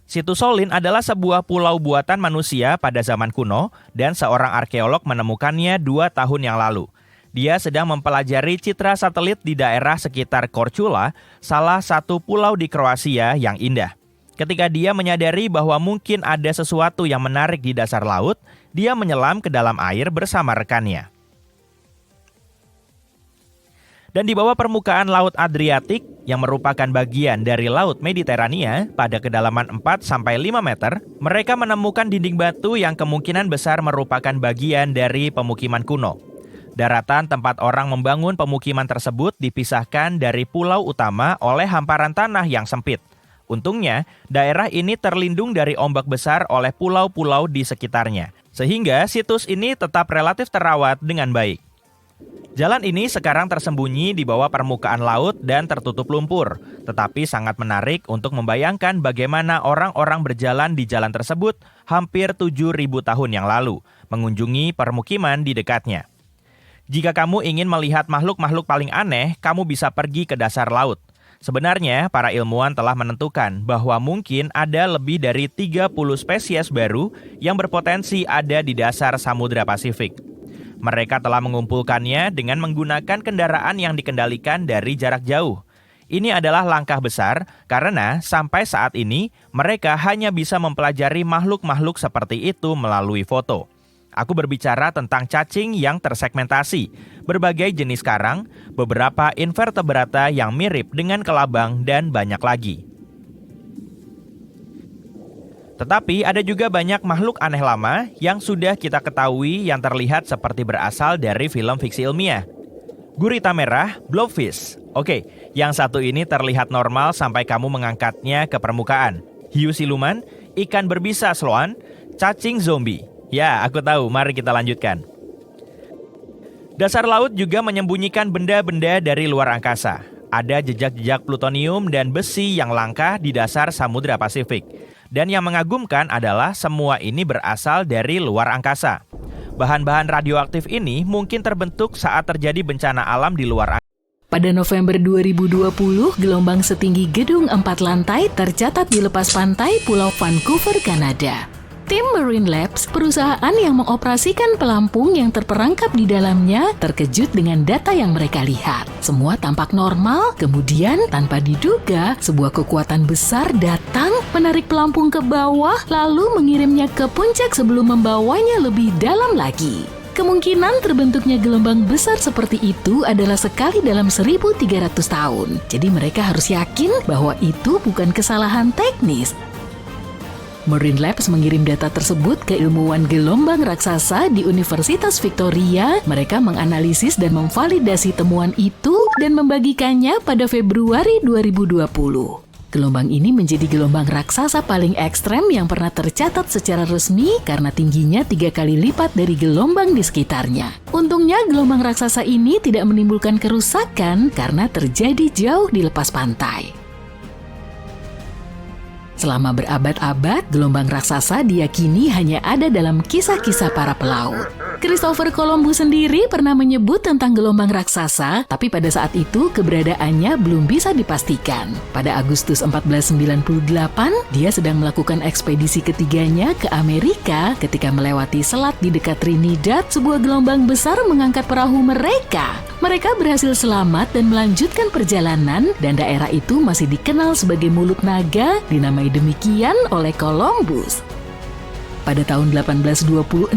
Situs Solin adalah sebuah pulau buatan manusia pada zaman kuno dan seorang arkeolog menemukannya 2 tahun yang lalu. Dia sedang mempelajari citra satelit di daerah sekitar Korčula, salah satu pulau di Kroasia yang indah. Ketika dia menyadari bahwa mungkin ada sesuatu yang menarik di dasar laut, dia menyelam ke dalam air bersama rekannya. Dan di bawah permukaan Laut Adriatik, yang merupakan bagian dari Laut Mediterania pada kedalaman 4-5 meter, mereka menemukan dinding batu yang kemungkinan besar merupakan bagian dari pemukiman kuno. Daratan tempat orang membangun pemukiman tersebut dipisahkan dari pulau utama oleh hamparan tanah yang sempit. Untungnya, daerah ini terlindung dari ombak besar oleh pulau-pulau di sekitarnya, sehingga situs ini tetap relatif terawat dengan baik. Jalan ini sekarang tersembunyi di bawah permukaan laut dan tertutup lumpur, tetapi sangat menarik untuk membayangkan bagaimana orang-orang berjalan di jalan tersebut hampir 7.000 tahun yang lalu, mengunjungi permukiman di dekatnya. Jika kamu ingin melihat makhluk-makhluk paling aneh, kamu bisa pergi ke dasar laut. Sebenarnya, para ilmuwan telah menentukan bahwa mungkin ada lebih dari 30 spesies baru yang berpotensi ada di dasar Samudra Pasifik. Mereka telah mengumpulkannya dengan menggunakan kendaraan yang dikendalikan dari jarak jauh. Ini adalah langkah besar karena sampai saat ini mereka hanya bisa mempelajari makhluk-makhluk seperti itu melalui foto. Aku berbicara tentang cacing yang tersegmentasi, berbagai jenis karang, beberapa invertebrata yang mirip dengan kelabang, dan banyak lagi. Tetapi ada juga banyak makhluk aneh lama yang sudah kita ketahui yang terlihat seperti berasal dari film fiksi ilmiah. Gurita merah, blobfish. Oke, yang satu ini terlihat normal sampai kamu mengangkatnya ke permukaan. Hiu siluman, ikan berbisa sloan, cacing zombie. Ya, aku tahu, mari kita lanjutkan. Dasar laut juga menyembunyikan benda-benda dari luar angkasa. Ada jejak-jejak plutonium dan besi yang langka di dasar Samudra Pasifik. Dan yang mengagumkan adalah semua ini berasal dari luar angkasa. Bahan-bahan radioaktif ini mungkin terbentuk saat terjadi bencana alam di luar angkasa. Pada November 2020, gelombang setinggi gedung 4 lantai tercatat di lepas pantai Pulau Vancouver, Kanada. Tim Marine Labs, perusahaan yang mengoperasikan pelampung yang terperangkap di dalamnya, terkejut dengan data yang mereka lihat. Semua tampak normal, kemudian tanpa diduga, sebuah kekuatan besar datang, menarik pelampung ke bawah, lalu mengirimnya ke puncak sebelum membawanya lebih dalam lagi. Kemungkinan terbentuknya gelombang besar seperti itu adalah sekali dalam 1.300 tahun. Jadi mereka harus yakin bahwa itu bukan kesalahan teknis. Marine Labs mengirim data tersebut ke ilmuwan gelombang raksasa di Universitas Victoria. Mereka menganalisis dan memvalidasi temuan itu dan membagikannya pada Februari 2020. Gelombang ini menjadi gelombang raksasa paling ekstrem yang pernah tercatat secara resmi karena tingginya 3 kali lipat dari gelombang di sekitarnya. Untungnya gelombang raksasa ini tidak menimbulkan kerusakan karena terjadi jauh di lepas pantai. Selama berabad-abad, gelombang raksasa diyakini hanya ada dalam kisah-kisah para pelaut. Christopher Columbus sendiri pernah menyebut tentang gelombang raksasa, tapi pada saat itu keberadaannya belum bisa dipastikan. Pada Agustus 1498, dia sedang melakukan ekspedisi ketiganya ke Amerika. Ketika melewati selat di dekat Trinidad, sebuah gelombang besar mengangkat perahu mereka. Mereka berhasil selamat dan melanjutkan perjalanan, dan daerah itu masih dikenal sebagai Mulut Naga, dinamai demikian oleh Columbus. Pada tahun 1826,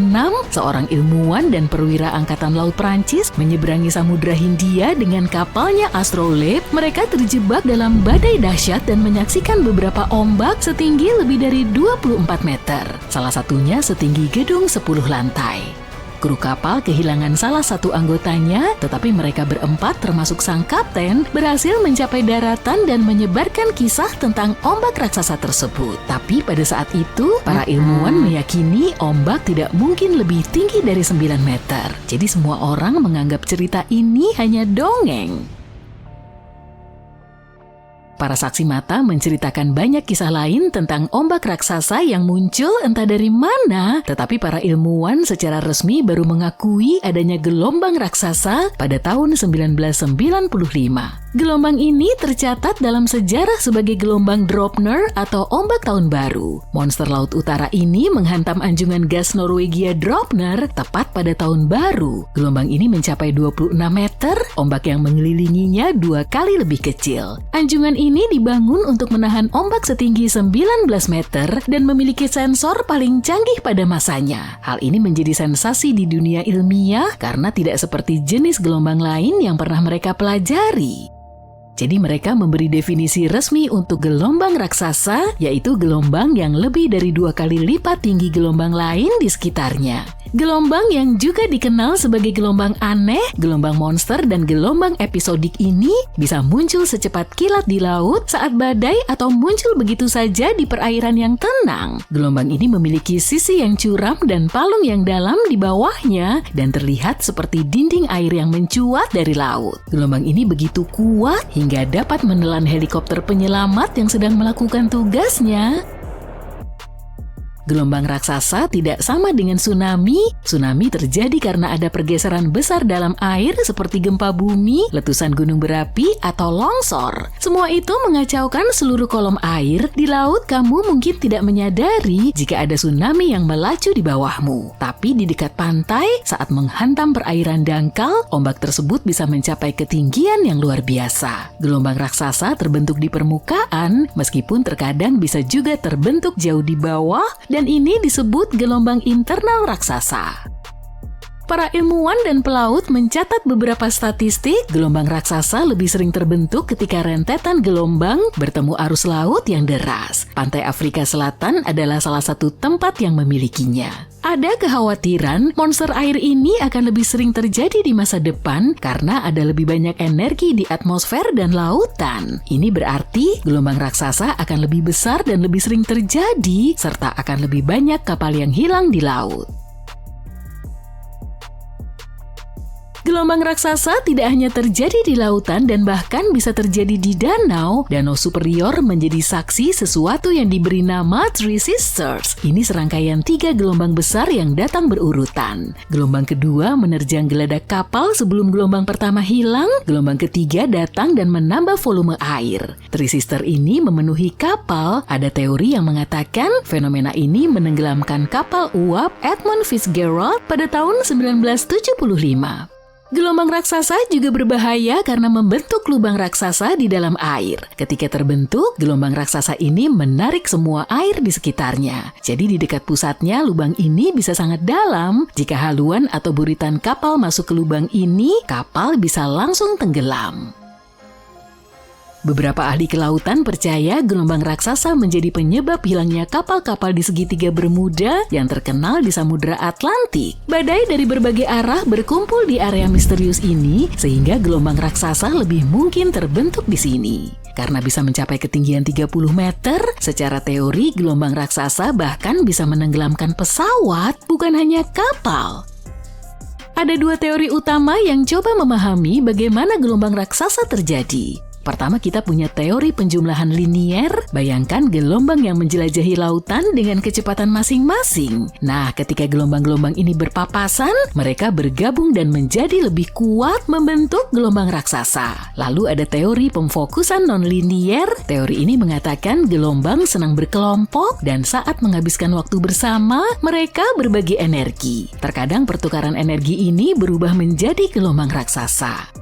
seorang ilmuwan dan perwira Angkatan Laut Prancis menyeberangi Samudra Hindia dengan kapalnya Astrolabe. Mereka terjebak dalam badai dahsyat dan menyaksikan beberapa ombak setinggi lebih dari 24 meter. Salah satunya setinggi gedung 10 lantai. Kru kapal kehilangan salah satu anggotanya, tetapi mereka berempat termasuk sang kapten berhasil mencapai daratan dan menyebarkan kisah tentang ombak raksasa tersebut. Tapi pada saat itu, para ilmuwan meyakini ombak tidak mungkin lebih tinggi dari 9 meter. Jadi semua orang menganggap cerita ini hanya dongeng. Para saksi mata menceritakan banyak kisah lain tentang ombak raksasa yang muncul entah dari mana, tetapi para ilmuwan secara resmi baru mengakui adanya gelombang raksasa pada tahun 1995. Gelombang ini tercatat dalam sejarah sebagai gelombang Dropner atau ombak tahun baru. Monster laut utara ini menghantam anjungan gas Norwegia Dropner tepat pada tahun baru. Gelombang ini mencapai 26 meter, ombak yang mengelilinginya 2 kali lebih kecil. Anjungan ini dibangun untuk menahan ombak setinggi 19 meter dan memiliki sensor paling canggih pada masanya. Hal ini menjadi sensasi di dunia ilmiah karena tidak seperti jenis gelombang lain yang pernah mereka pelajari. Jadi mereka memberi definisi resmi untuk gelombang raksasa, yaitu gelombang yang lebih dari 2 kali lipat tinggi gelombang lain di sekitarnya. Gelombang yang juga dikenal sebagai gelombang aneh, gelombang monster, dan gelombang episodik ini bisa muncul secepat kilat di laut saat badai atau muncul begitu saja di perairan yang tenang. Gelombang ini memiliki sisi yang curam dan palung yang dalam di bawahnya dan terlihat seperti dinding air yang mencuat dari laut. Gelombang ini begitu kuat hingga dapat menelan helikopter penyelamat yang sedang melakukan tugasnya. Gelombang raksasa tidak sama dengan tsunami. Tsunami terjadi karena ada pergeseran besar dalam air seperti gempa bumi, letusan gunung berapi, atau longsor. Semua itu mengacaukan seluruh kolom air. Di laut, kamu mungkin tidak menyadari jika ada tsunami yang melaju di bawahmu. Tapi di dekat pantai, saat menghantam perairan dangkal, ombak tersebut bisa mencapai ketinggian yang luar biasa. Gelombang raksasa terbentuk di permukaan, meskipun terkadang bisa juga terbentuk jauh di bawah, dan ini disebut gelombang internal raksasa. Para ilmuwan dan pelaut mencatat beberapa statistik. Gelombang raksasa lebih sering terbentuk ketika rentetan gelombang bertemu arus laut yang deras. Pantai Afrika Selatan adalah salah satu tempat yang memilikinya. Ada kekhawatiran monster air ini akan lebih sering terjadi di masa depan karena ada lebih banyak energi di atmosfer dan lautan. Ini berarti gelombang raksasa akan lebih besar dan lebih sering terjadi, serta akan lebih banyak kapal yang hilang di laut. Gelombang raksasa tidak hanya terjadi di lautan dan bahkan bisa terjadi di danau. Danau Superior menjadi saksi sesuatu yang diberi nama Three Sisters. Ini serangkaian 3 gelombang besar yang datang berurutan. Gelombang kedua menerjang geladak kapal sebelum gelombang pertama hilang. Gelombang ketiga datang dan menambah volume air. Three Sisters ini memenuhi kapal. Ada teori yang mengatakan fenomena ini menenggelamkan kapal uap Edmund Fitzgerald pada tahun 1975. Gelombang raksasa juga berbahaya karena membentuk lubang raksasa di dalam air. Ketika terbentuk, gelombang raksasa ini menarik semua air di sekitarnya. Jadi di dekat pusatnya, lubang ini bisa sangat dalam. Jika haluan atau buritan kapal masuk ke lubang ini, kapal bisa langsung tenggelam. Beberapa ahli kelautan percaya gelombang raksasa menjadi penyebab hilangnya kapal-kapal di segitiga Bermuda yang terkenal di Samudra Atlantik. Badai dari berbagai arah berkumpul di area misterius ini, sehingga gelombang raksasa lebih mungkin terbentuk di sini. Karena bisa mencapai ketinggian 30 meter, secara teori gelombang raksasa bahkan bisa menenggelamkan pesawat, bukan hanya kapal. Ada 2 teori utama yang coba memahami bagaimana gelombang raksasa terjadi. Pertama, kita punya teori penjumlahan linier. Bayangkan gelombang yang menjelajahi lautan dengan kecepatan masing-masing. Nah, ketika gelombang-gelombang ini berpapasan, mereka bergabung dan menjadi lebih kuat membentuk gelombang raksasa. Lalu ada teori pemfokusan non-linier. Teori ini mengatakan gelombang senang berkelompok dan saat menghabiskan waktu bersama, mereka berbagi energi. Terkadang pertukaran energi ini berubah menjadi gelombang raksasa.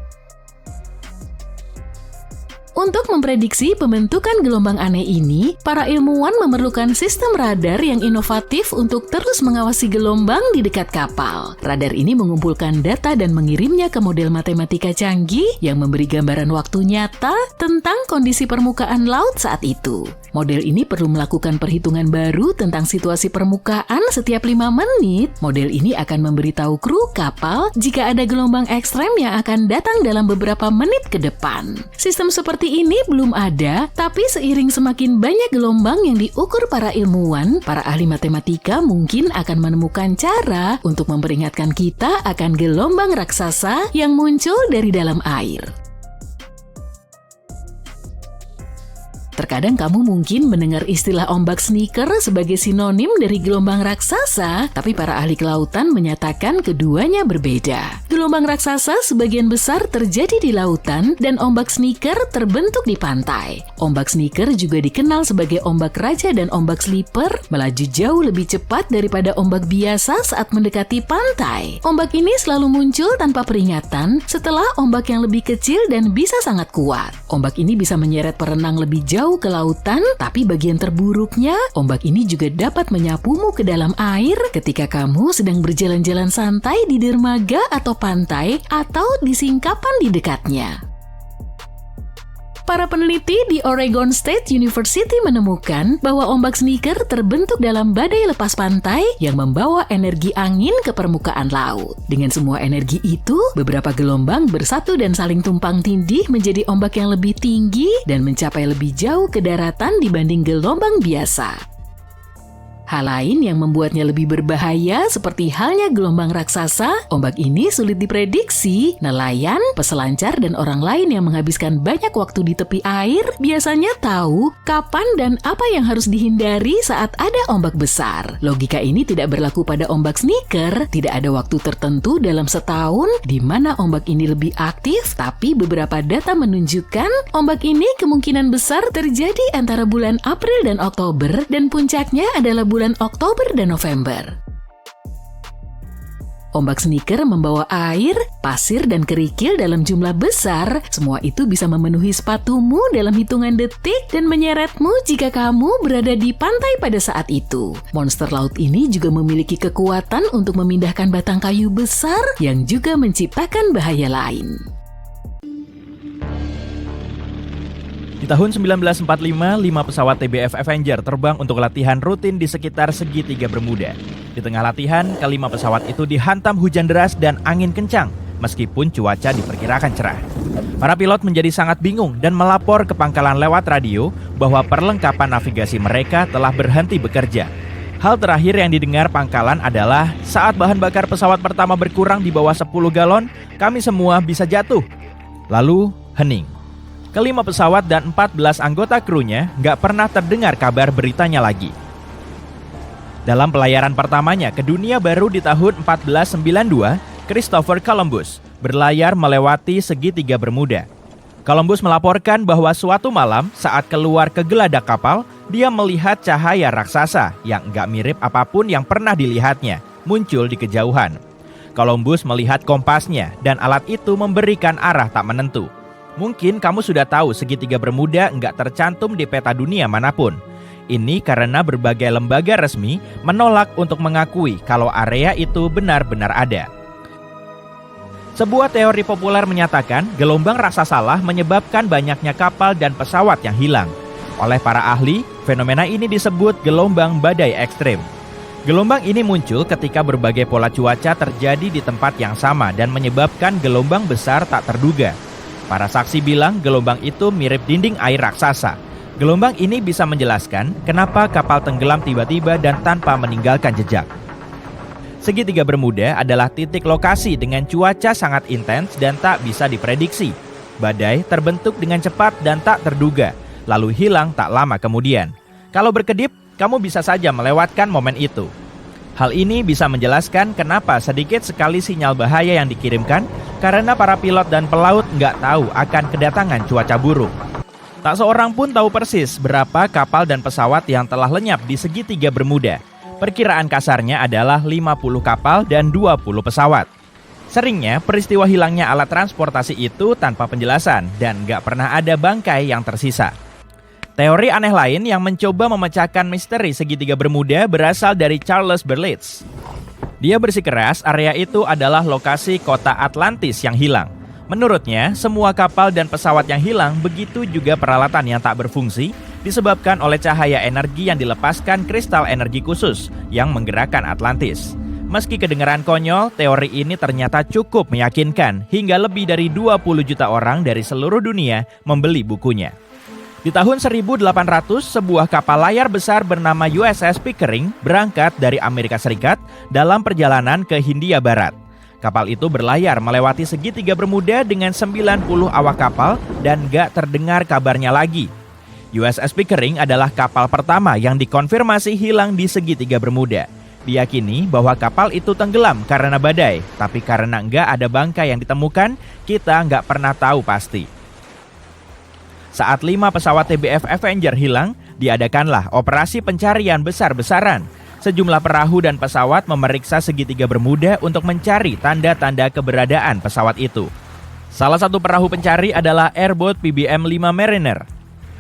Untuk memprediksi pembentukan gelombang aneh ini, para ilmuwan memerlukan sistem radar yang inovatif untuk terus mengawasi gelombang di dekat kapal. Radar ini mengumpulkan data dan mengirimnya ke model matematika canggih yang memberi gambaran waktu nyata tentang kondisi permukaan laut saat itu. Model ini perlu melakukan perhitungan baru tentang situasi permukaan setiap 5 menit. Model ini akan memberitahu kru kapal jika ada gelombang ekstrem yang akan datang dalam beberapa menit ke depan. Sistem seperti ini belum ada, tapi seiring semakin banyak gelombang yang diukur para ilmuwan, para ahli matematika mungkin akan menemukan cara untuk memperingatkan kita akan gelombang raksasa yang muncul dari dalam air. Terkadang kamu mungkin mendengar istilah ombak sneaker sebagai sinonim dari gelombang raksasa, tapi para ahli kelautan menyatakan keduanya berbeda. Gelombang raksasa sebagian besar terjadi di lautan dan ombak sneaker terbentuk di pantai. Ombak sneaker juga dikenal sebagai ombak raja dan ombak sleeper, melaju jauh lebih cepat daripada ombak biasa saat mendekati pantai. Ombak ini selalu muncul tanpa peringatan setelah ombak yang lebih kecil dan bisa sangat kuat. Ombak ini bisa menyeret perenang lebih jauh ke lautan, tapi bagian terburuknya, ombak ini juga dapat menyapumu ke dalam air ketika kamu sedang berjalan-jalan santai di dermaga atau pantai atau di singkapan di dekatnya. para peneliti di Oregon State University menemukan bahwa ombak sneaker terbentuk dalam badai lepas pantai yang membawa energi angin ke permukaan laut. Dengan semua energi itu, beberapa gelombang bersatu dan saling tumpang tindih menjadi ombak yang lebih tinggi dan mencapai lebih jauh ke daratan dibanding gelombang biasa. Hal lain yang membuatnya lebih berbahaya seperti halnya gelombang raksasa, ombak ini sulit diprediksi. Nelayan, peselancar, dan orang lain yang menghabiskan banyak waktu di tepi air biasanya tahu kapan dan apa yang harus dihindari saat ada ombak besar. Logika ini tidak berlaku pada ombak sneaker. Tidak ada waktu tertentu dalam setahun di mana ombak ini lebih aktif, tapi beberapa data menunjukkan ombak ini kemungkinan besar terjadi antara bulan April dan Oktober, dan puncaknya adalah bulan Oktober dan November. Ombak sneaker membawa air, pasir, dan kerikil dalam jumlah besar. Semua itu bisa memenuhi sepatumu dalam hitungan detik dan menyeretmu jika kamu berada di pantai pada saat itu. Monster laut ini juga memiliki kekuatan untuk memindahkan batang kayu besar yang juga menciptakan bahaya lain. Di tahun 1945, 5 pesawat TBF Avenger terbang untuk latihan rutin di sekitar segitiga Bermuda. Di tengah latihan, kelima pesawat itu dihantam hujan deras dan angin kencang, meskipun cuaca diperkirakan cerah. Para pilot menjadi sangat bingung dan melapor ke pangkalan lewat radio bahwa perlengkapan navigasi mereka telah berhenti bekerja. Hal terakhir yang didengar pangkalan adalah saat bahan bakar pesawat pertama berkurang di bawah 10 galon, kami semua bisa jatuh. Lalu, hening. Kelima pesawat dan 14 anggota krunya nggak pernah terdengar kabar beritanya lagi. Dalam pelayaran pertamanya ke dunia baru di tahun 1492, Christopher Columbus berlayar melewati segitiga Bermuda. Columbus melaporkan bahwa suatu malam saat keluar ke geladak kapal, dia melihat cahaya raksasa yang nggak mirip apapun yang pernah dilihatnya muncul di kejauhan. Columbus melihat kompasnya dan alat itu memberikan arah tak menentu. Mungkin kamu sudah tahu segitiga Bermuda nggak tercantum di peta dunia manapun. Ini karena berbagai lembaga resmi menolak untuk mengakui kalau area itu benar-benar ada. Sebuah teori populer menyatakan gelombang raksasalah menyebabkan banyaknya kapal dan pesawat yang hilang. Oleh para ahli, fenomena ini disebut gelombang badai ekstrim. Gelombang ini muncul ketika berbagai pola cuaca terjadi di tempat yang sama dan menyebabkan gelombang besar tak terduga. Para saksi bilang gelombang itu mirip dinding air raksasa. Gelombang ini bisa menjelaskan kenapa kapal tenggelam tiba-tiba dan tanpa meninggalkan jejak. Segitiga Bermuda adalah titik lokasi dengan cuaca sangat intens dan tak bisa diprediksi. Badai terbentuk dengan cepat dan tak terduga, lalu hilang tak lama kemudian. Kalau berkedip, kamu bisa saja melewatkan momen itu. Hal ini bisa menjelaskan kenapa sedikit sekali sinyal bahaya yang dikirimkan karena para pilot dan pelaut nggak tahu akan kedatangan cuaca buruk. Tak seorang pun tahu persis berapa kapal dan pesawat yang telah lenyap di segitiga Bermuda. Perkiraan kasarnya adalah 50 kapal dan 20 pesawat. Seringnya peristiwa hilangnya alat transportasi itu tanpa penjelasan dan nggak pernah ada bangkai yang tersisa. Teori aneh lain yang mencoba memecahkan misteri segitiga Bermuda berasal dari Charles Berlitz. Dia bersikeras area itu adalah lokasi kota Atlantis yang hilang. Menurutnya, semua kapal dan pesawat yang hilang, begitu juga peralatan yang tak berfungsi, disebabkan oleh cahaya energi yang dilepaskan kristal energi khusus yang menggerakkan Atlantis. Meski kedengaran konyol, teori ini ternyata cukup meyakinkan hingga lebih dari 20 juta orang dari seluruh dunia membeli bukunya. Di tahun 1800, sebuah kapal layar besar bernama USS Pickering berangkat dari Amerika Serikat dalam perjalanan ke Hindia Barat. Kapal itu berlayar melewati segitiga Bermuda dengan 90 awak kapal dan gak terdengar kabarnya lagi. USS Pickering adalah kapal pertama yang dikonfirmasi hilang di segitiga Bermuda. Diyakini bahwa kapal itu tenggelam karena badai, tapi karena nggak ada bangkai yang ditemukan, kita nggak pernah tahu pasti. Saat 5 pesawat TBF Avenger hilang, diadakanlah operasi pencarian besar-besaran. Sejumlah perahu dan pesawat memeriksa segitiga Bermuda untuk mencari tanda-tanda keberadaan pesawat itu. Salah satu perahu pencari adalah Airboat PBM-5 Mariner.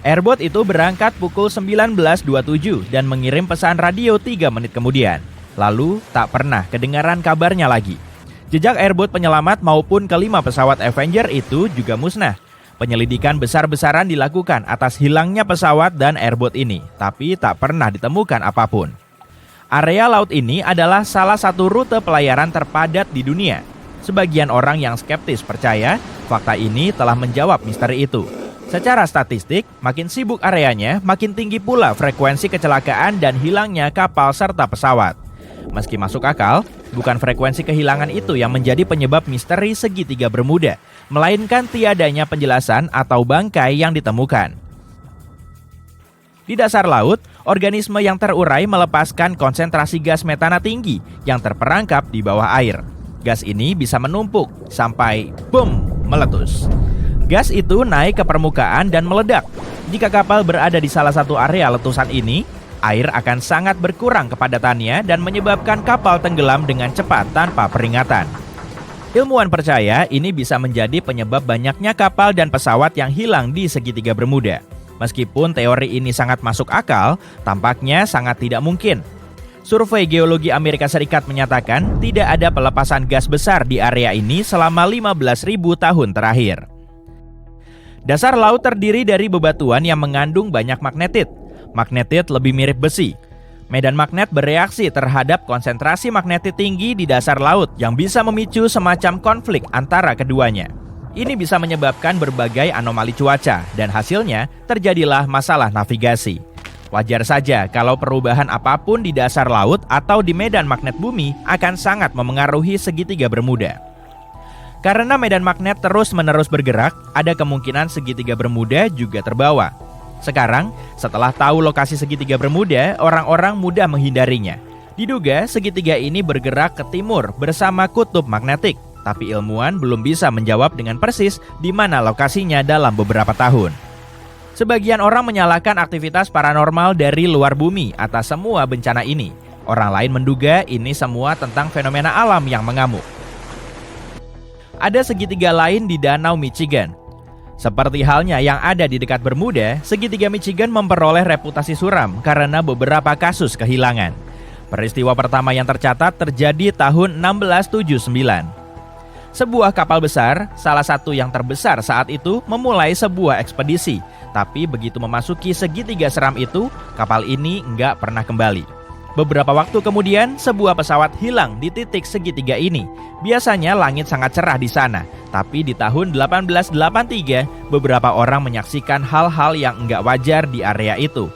Airboat itu berangkat pukul 19.27 dan mengirim pesan radio 3 menit kemudian. Lalu, tak pernah kedengaran kabarnya lagi. Jejak airboat penyelamat maupun kelima pesawat Avenger itu juga musnah. Penyelidikan besar-besaran dilakukan atas hilangnya pesawat dan airboat ini, tapi tak pernah ditemukan apapun. Area laut ini adalah salah satu rute pelayaran terpadat di dunia. Sebagian orang yang skeptis percaya fakta ini telah menjawab misteri itu. Secara statistik, makin sibuk areanya, makin tinggi pula frekuensi kecelakaan dan hilangnya kapal serta pesawat. Meski masuk akal, bukan frekuensi kehilangan itu yang menjadi penyebab misteri segitiga Bermuda, melainkan tiadanya penjelasan atau bangkai yang ditemukan. Di dasar laut, organisme yang terurai melepaskan konsentrasi gas metana tinggi yang terperangkap di bawah air. Gas ini bisa menumpuk sampai boom, meletus. Gas itu naik ke permukaan dan meledak. Jika kapal berada di salah satu area letusan ini, air akan sangat berkurang kepadatannya dan menyebabkan kapal tenggelam dengan cepat tanpa peringatan. Ilmuwan percaya ini bisa menjadi penyebab banyaknya kapal dan pesawat yang hilang di segitiga Bermuda. Meskipun teori ini sangat masuk akal, tampaknya sangat tidak mungkin. Survei Geologi Amerika Serikat menyatakan tidak ada pelepasan gas besar di area ini selama 15.000 tahun terakhir. Dasar laut terdiri dari bebatuan yang mengandung banyak magnetit. Magnetit lebih mirip besi. Medan magnet bereaksi terhadap konsentrasi magnetit tinggi di dasar laut yang bisa memicu semacam konflik antara keduanya. Ini bisa menyebabkan berbagai anomali cuaca dan hasilnya terjadilah masalah navigasi. Wajar saja kalau perubahan apapun di dasar laut atau di medan magnet bumi akan sangat memengaruhi segitiga Bermuda. Karena medan magnet terus-menerus bergerak, ada kemungkinan segitiga Bermuda juga terbawa. Sekarang, setelah tahu lokasi segitiga Bermuda, orang-orang mudah menghindarinya. Diduga segitiga ini bergerak ke timur bersama kutub magnetik, tapi ilmuwan belum bisa menjawab dengan persis di mana lokasinya dalam beberapa tahun. Sebagian orang menyalahkan aktivitas paranormal dari luar bumi atas semua bencana ini. Orang lain menduga ini semua tentang fenomena alam yang mengamuk. Ada segitiga lain di Danau Michigan. Seperti halnya yang ada di dekat Bermuda, segitiga Michigan memperoleh reputasi suram karena beberapa kasus kehilangan. Peristiwa pertama yang tercatat terjadi tahun 1679. Sebuah kapal besar, salah satu yang terbesar saat itu, memulai sebuah ekspedisi. Tapi begitu memasuki segitiga seram itu, kapal ini nggak pernah kembali. Beberapa waktu kemudian, sebuah pesawat hilang di titik segitiga ini. Biasanya langit sangat cerah di sana, tapi di tahun 1883, beberapa orang menyaksikan hal-hal yang enggak wajar di area itu.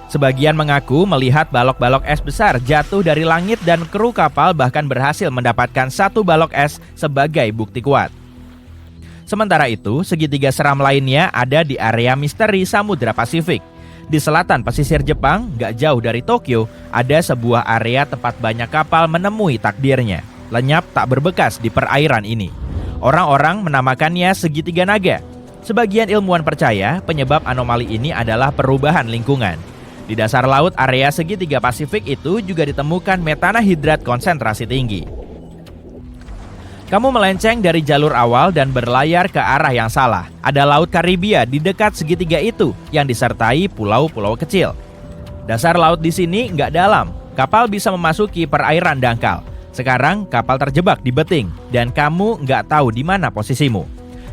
Sebagian mengaku melihat balok-balok es besar jatuh dari langit dan kru kapal bahkan berhasil mendapatkan satu balok es sebagai bukti kuat. Sementara itu, segitiga seram lainnya ada di area misteri Samudra Pasifik. Di selatan pesisir Jepang, gak jauh dari Tokyo, ada sebuah area tempat banyak kapal menemui takdirnya. Lenyap tak berbekas di perairan ini. Orang-orang menamakannya segitiga naga. Sebagian ilmuwan percaya penyebab anomali ini adalah perubahan lingkungan. Di dasar laut area segitiga Pasifik itu juga ditemukan metana hidrat konsentrasi tinggi. Kamu melenceng dari jalur awal dan berlayar ke arah yang salah. Ada Laut Karibia di dekat segitiga itu yang disertai pulau-pulau kecil. Dasar laut di sini nggak dalam. Kapal bisa memasuki perairan dangkal. Sekarang kapal terjebak di beting dan kamu nggak tahu di mana posisimu.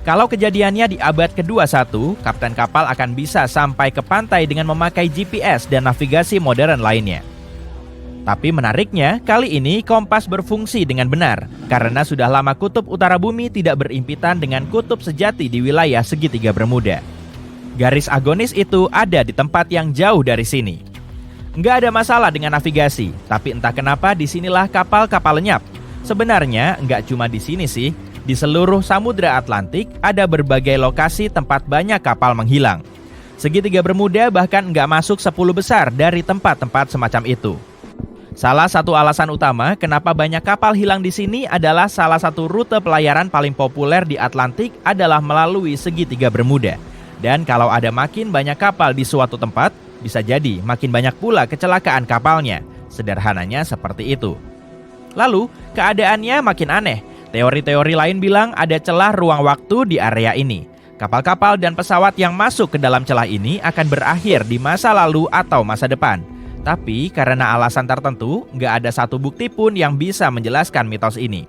Kalau kejadiannya di abad ke-21, kapten kapal akan bisa sampai ke pantai dengan memakai GPS dan navigasi modern lainnya. Tapi menariknya, kali ini kompas berfungsi dengan benar, karena sudah lama kutub utara bumi tidak berimpitan dengan kutub sejati di wilayah segitiga Bermuda. Garis agonis itu ada di tempat yang jauh dari sini. Nggak ada masalah dengan navigasi, tapi entah kenapa disinilah kapal-kapal lenyap. Sebenarnya nggak cuma di sini sih, di seluruh Samudra Atlantik ada berbagai lokasi tempat banyak kapal menghilang. Segitiga Bermuda bahkan nggak masuk 10 besar dari tempat-tempat semacam itu. Salah satu alasan utama kenapa banyak kapal hilang di sini adalah salah satu rute pelayaran paling populer di Atlantik adalah melalui segitiga Bermuda. Dan kalau ada makin banyak kapal di suatu tempat, bisa jadi makin banyak pula kecelakaan kapalnya. Sederhananya seperti itu. Lalu, keadaannya makin aneh. Teori-teori lain bilang ada celah ruang waktu di area ini. Kapal-kapal dan pesawat yang masuk ke dalam celah ini akan berakhir di masa lalu atau masa depan. Tapi karena alasan tertentu, nggak ada satu bukti pun yang bisa menjelaskan mitos ini.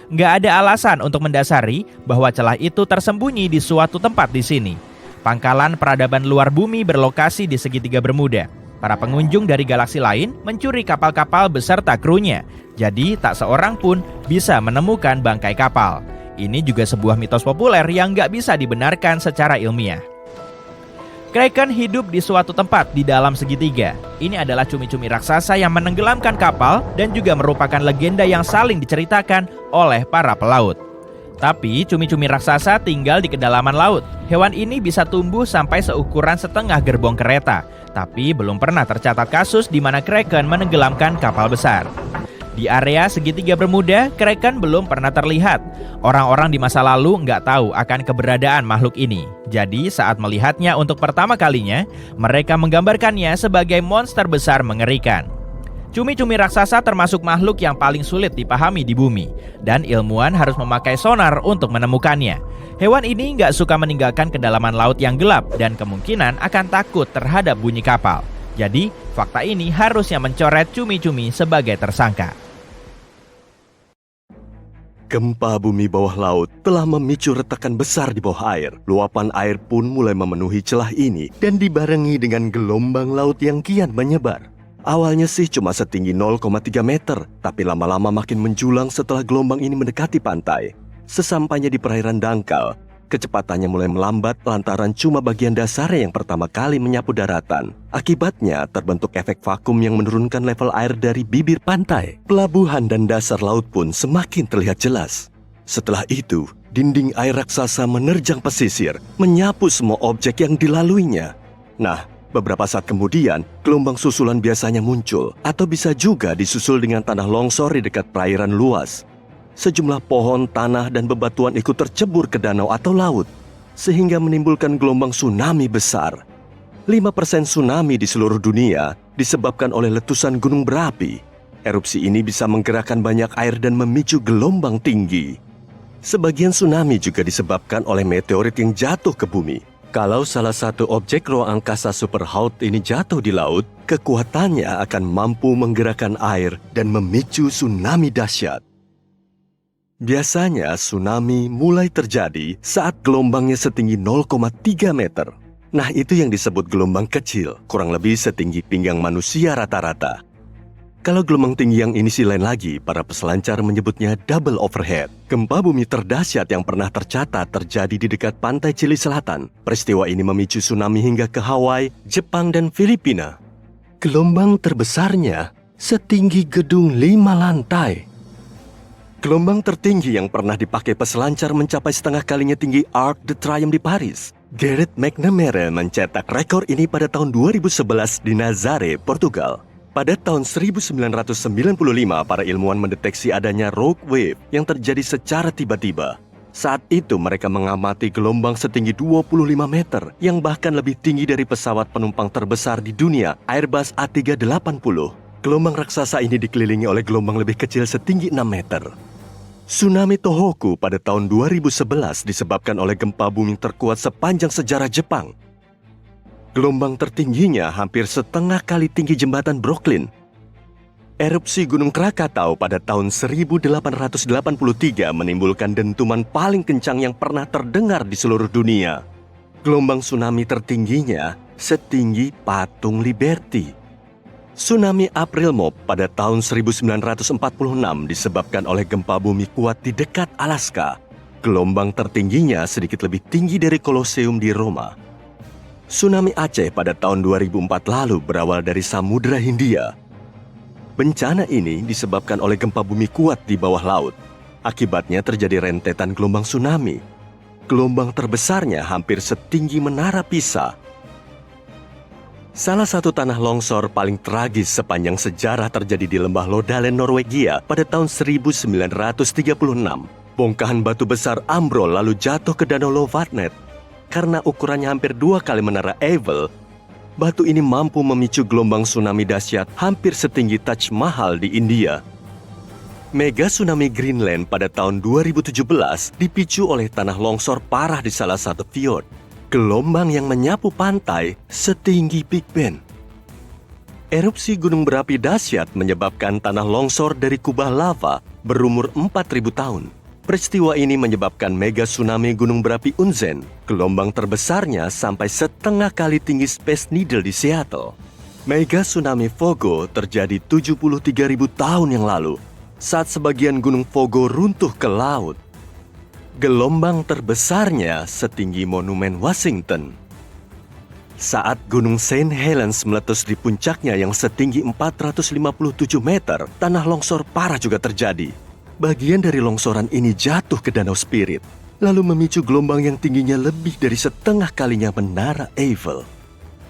Nggak ada alasan untuk mendasari bahwa celah itu tersembunyi di suatu tempat di sini. Pangkalan peradaban luar bumi berlokasi di segitiga Bermuda. Para pengunjung dari galaksi lain mencuri kapal-kapal beserta krunya. Jadi tak seorang pun bisa menemukan bangkai kapal. Ini juga sebuah mitos populer yang nggak bisa dibenarkan secara ilmiah. Kraken hidup di suatu tempat di dalam segitiga. Ini adalah cumi-cumi raksasa yang menenggelamkan kapal dan juga merupakan legenda yang saling diceritakan oleh para pelaut. Tapi cumi-cumi raksasa tinggal di kedalaman laut. Hewan ini bisa tumbuh sampai seukuran setengah gerbong kereta. Tapi belum pernah tercatat kasus di mana Kraken menenggelamkan kapal besar. Di area segitiga Bermuda, Kraken belum pernah terlihat. Orang-orang di masa lalu nggak tahu akan keberadaan makhluk ini. Jadi saat melihatnya untuk pertama kalinya, mereka menggambarkannya sebagai monster besar mengerikan. Cumi-cumi raksasa termasuk makhluk yang paling sulit dipahami di bumi, dan ilmuwan harus memakai sonar untuk menemukannya. Hewan ini nggak suka meninggalkan kedalaman laut yang gelap dan kemungkinan akan takut terhadap bunyi kapal. Jadi, fakta ini harusnya mencoret cumi-cumi sebagai tersangka. Gempa bumi bawah laut telah memicu retakan besar di bawah air. Luapan air pun mulai memenuhi celah ini dan dibarengi dengan gelombang laut yang kian menyebar. Awalnya sih cuma setinggi 0,3 meter, tapi lama-lama makin menjulang setelah gelombang ini mendekati pantai. Sesampainya di perairan dangkal, kecepatannya mulai melambat lantaran cuma bagian dasarnya yang pertama kali menyapu daratan. Akibatnya terbentuk efek vakum yang menurunkan level air dari bibir pantai. Pelabuhan dan dasar laut pun semakin terlihat jelas. Setelah itu, dinding air raksasa menerjang pesisir, menyapu semua objek yang dilaluinya. Nah, beberapa saat kemudian, gelombang susulan biasanya muncul, atau bisa juga disusul dengan tanah longsor di dekat perairan luas. Sejumlah pohon, tanah, dan bebatuan ikut tercebur ke danau atau laut, sehingga menimbulkan gelombang tsunami besar. 5% tsunami di seluruh dunia disebabkan oleh letusan gunung berapi. Erupsi ini bisa menggerakkan banyak air dan memicu gelombang tinggi. Sebagian tsunami juga disebabkan oleh meteorit yang jatuh ke bumi. Kalau salah satu objek ruang angkasa Superhaut ini jatuh di laut, kekuatannya akan mampu menggerakkan air dan memicu tsunami dahsyat. Biasanya tsunami mulai terjadi saat gelombangnya setinggi 0,3 meter. Nah, itu yang disebut gelombang kecil, kurang lebih setinggi pinggang manusia rata-rata. Kalau gelombang tinggi yang ini lain lagi, para peselancar menyebutnya double overhead. Gempa bumi terdahsyat yang pernah tercatat terjadi di dekat pantai Chili Selatan. Peristiwa ini memicu tsunami hingga ke Hawaii, Jepang, dan Filipina. Gelombang terbesarnya setinggi gedung 5 lantai. Gelombang tertinggi yang pernah dipakai peselancar mencapai setengah kalinya tinggi Arc de Triomphe di Paris. Gareth McNamara mencetak rekor ini pada tahun 2011 di Nazaré, Portugal. Pada tahun 1995, para ilmuwan mendeteksi adanya rogue wave yang terjadi secara tiba-tiba. Saat itu mereka mengamati gelombang setinggi 25 meter yang bahkan lebih tinggi dari pesawat penumpang terbesar di dunia, Airbus A380. Gelombang raksasa ini dikelilingi oleh gelombang lebih kecil setinggi 6 meter. Tsunami Tohoku pada tahun 2011 disebabkan oleh gempa bumi terkuat sepanjang sejarah Jepang. Gelombang tertingginya hampir setengah kali tinggi jembatan Brooklyn. Erupsi Gunung Krakatau pada tahun 1883 menimbulkan dentuman paling kencang yang pernah terdengar di seluruh dunia. Gelombang tsunami tertingginya setinggi patung Liberty. Tsunami April Mop pada tahun 1946 disebabkan oleh gempa bumi kuat di dekat Alaska. Gelombang tertingginya sedikit lebih tinggi dari Kolosium di Roma. Tsunami Aceh pada tahun 2004 lalu berawal dari Samudra Hindia. Bencana ini disebabkan oleh gempa bumi kuat di bawah laut. Akibatnya terjadi rentetan gelombang tsunami. Gelombang terbesarnya hampir setinggi Menara Pisa. Salah satu tanah longsor paling tragis sepanjang sejarah terjadi di lembah Lodalen, Norwegia pada tahun 1936. Bongkahan batu besar ambrol lalu jatuh ke danau Lovatnet. Karena ukurannya hampir 2 kali Menara Eiffel, batu ini mampu memicu gelombang tsunami dahsyat hampir setinggi Taj Mahal di India. Mega tsunami Greenland pada tahun 2017 dipicu oleh tanah longsor parah di salah satu fjord. Gelombang yang menyapu pantai setinggi Big Ben. Erupsi gunung berapi dahsyat menyebabkan tanah longsor dari kubah lava berumur 4.000 tahun. Peristiwa ini menyebabkan mega tsunami gunung berapi Unzen, gelombang terbesarnya sampai setengah kali tinggi Space Needle di Seattle. Mega tsunami Fogo terjadi 73.000 tahun yang lalu, saat sebagian gunung Fogo runtuh ke laut. Gelombang terbesarnya setinggi Monumen Washington. Saat gunung St. Helens meletus di puncaknya yang setinggi 457 meter, tanah longsor parah juga terjadi. Bagian dari longsoran ini jatuh ke Danau Spirit, lalu memicu gelombang yang tingginya lebih dari setengah kalinya Menara Eiffel.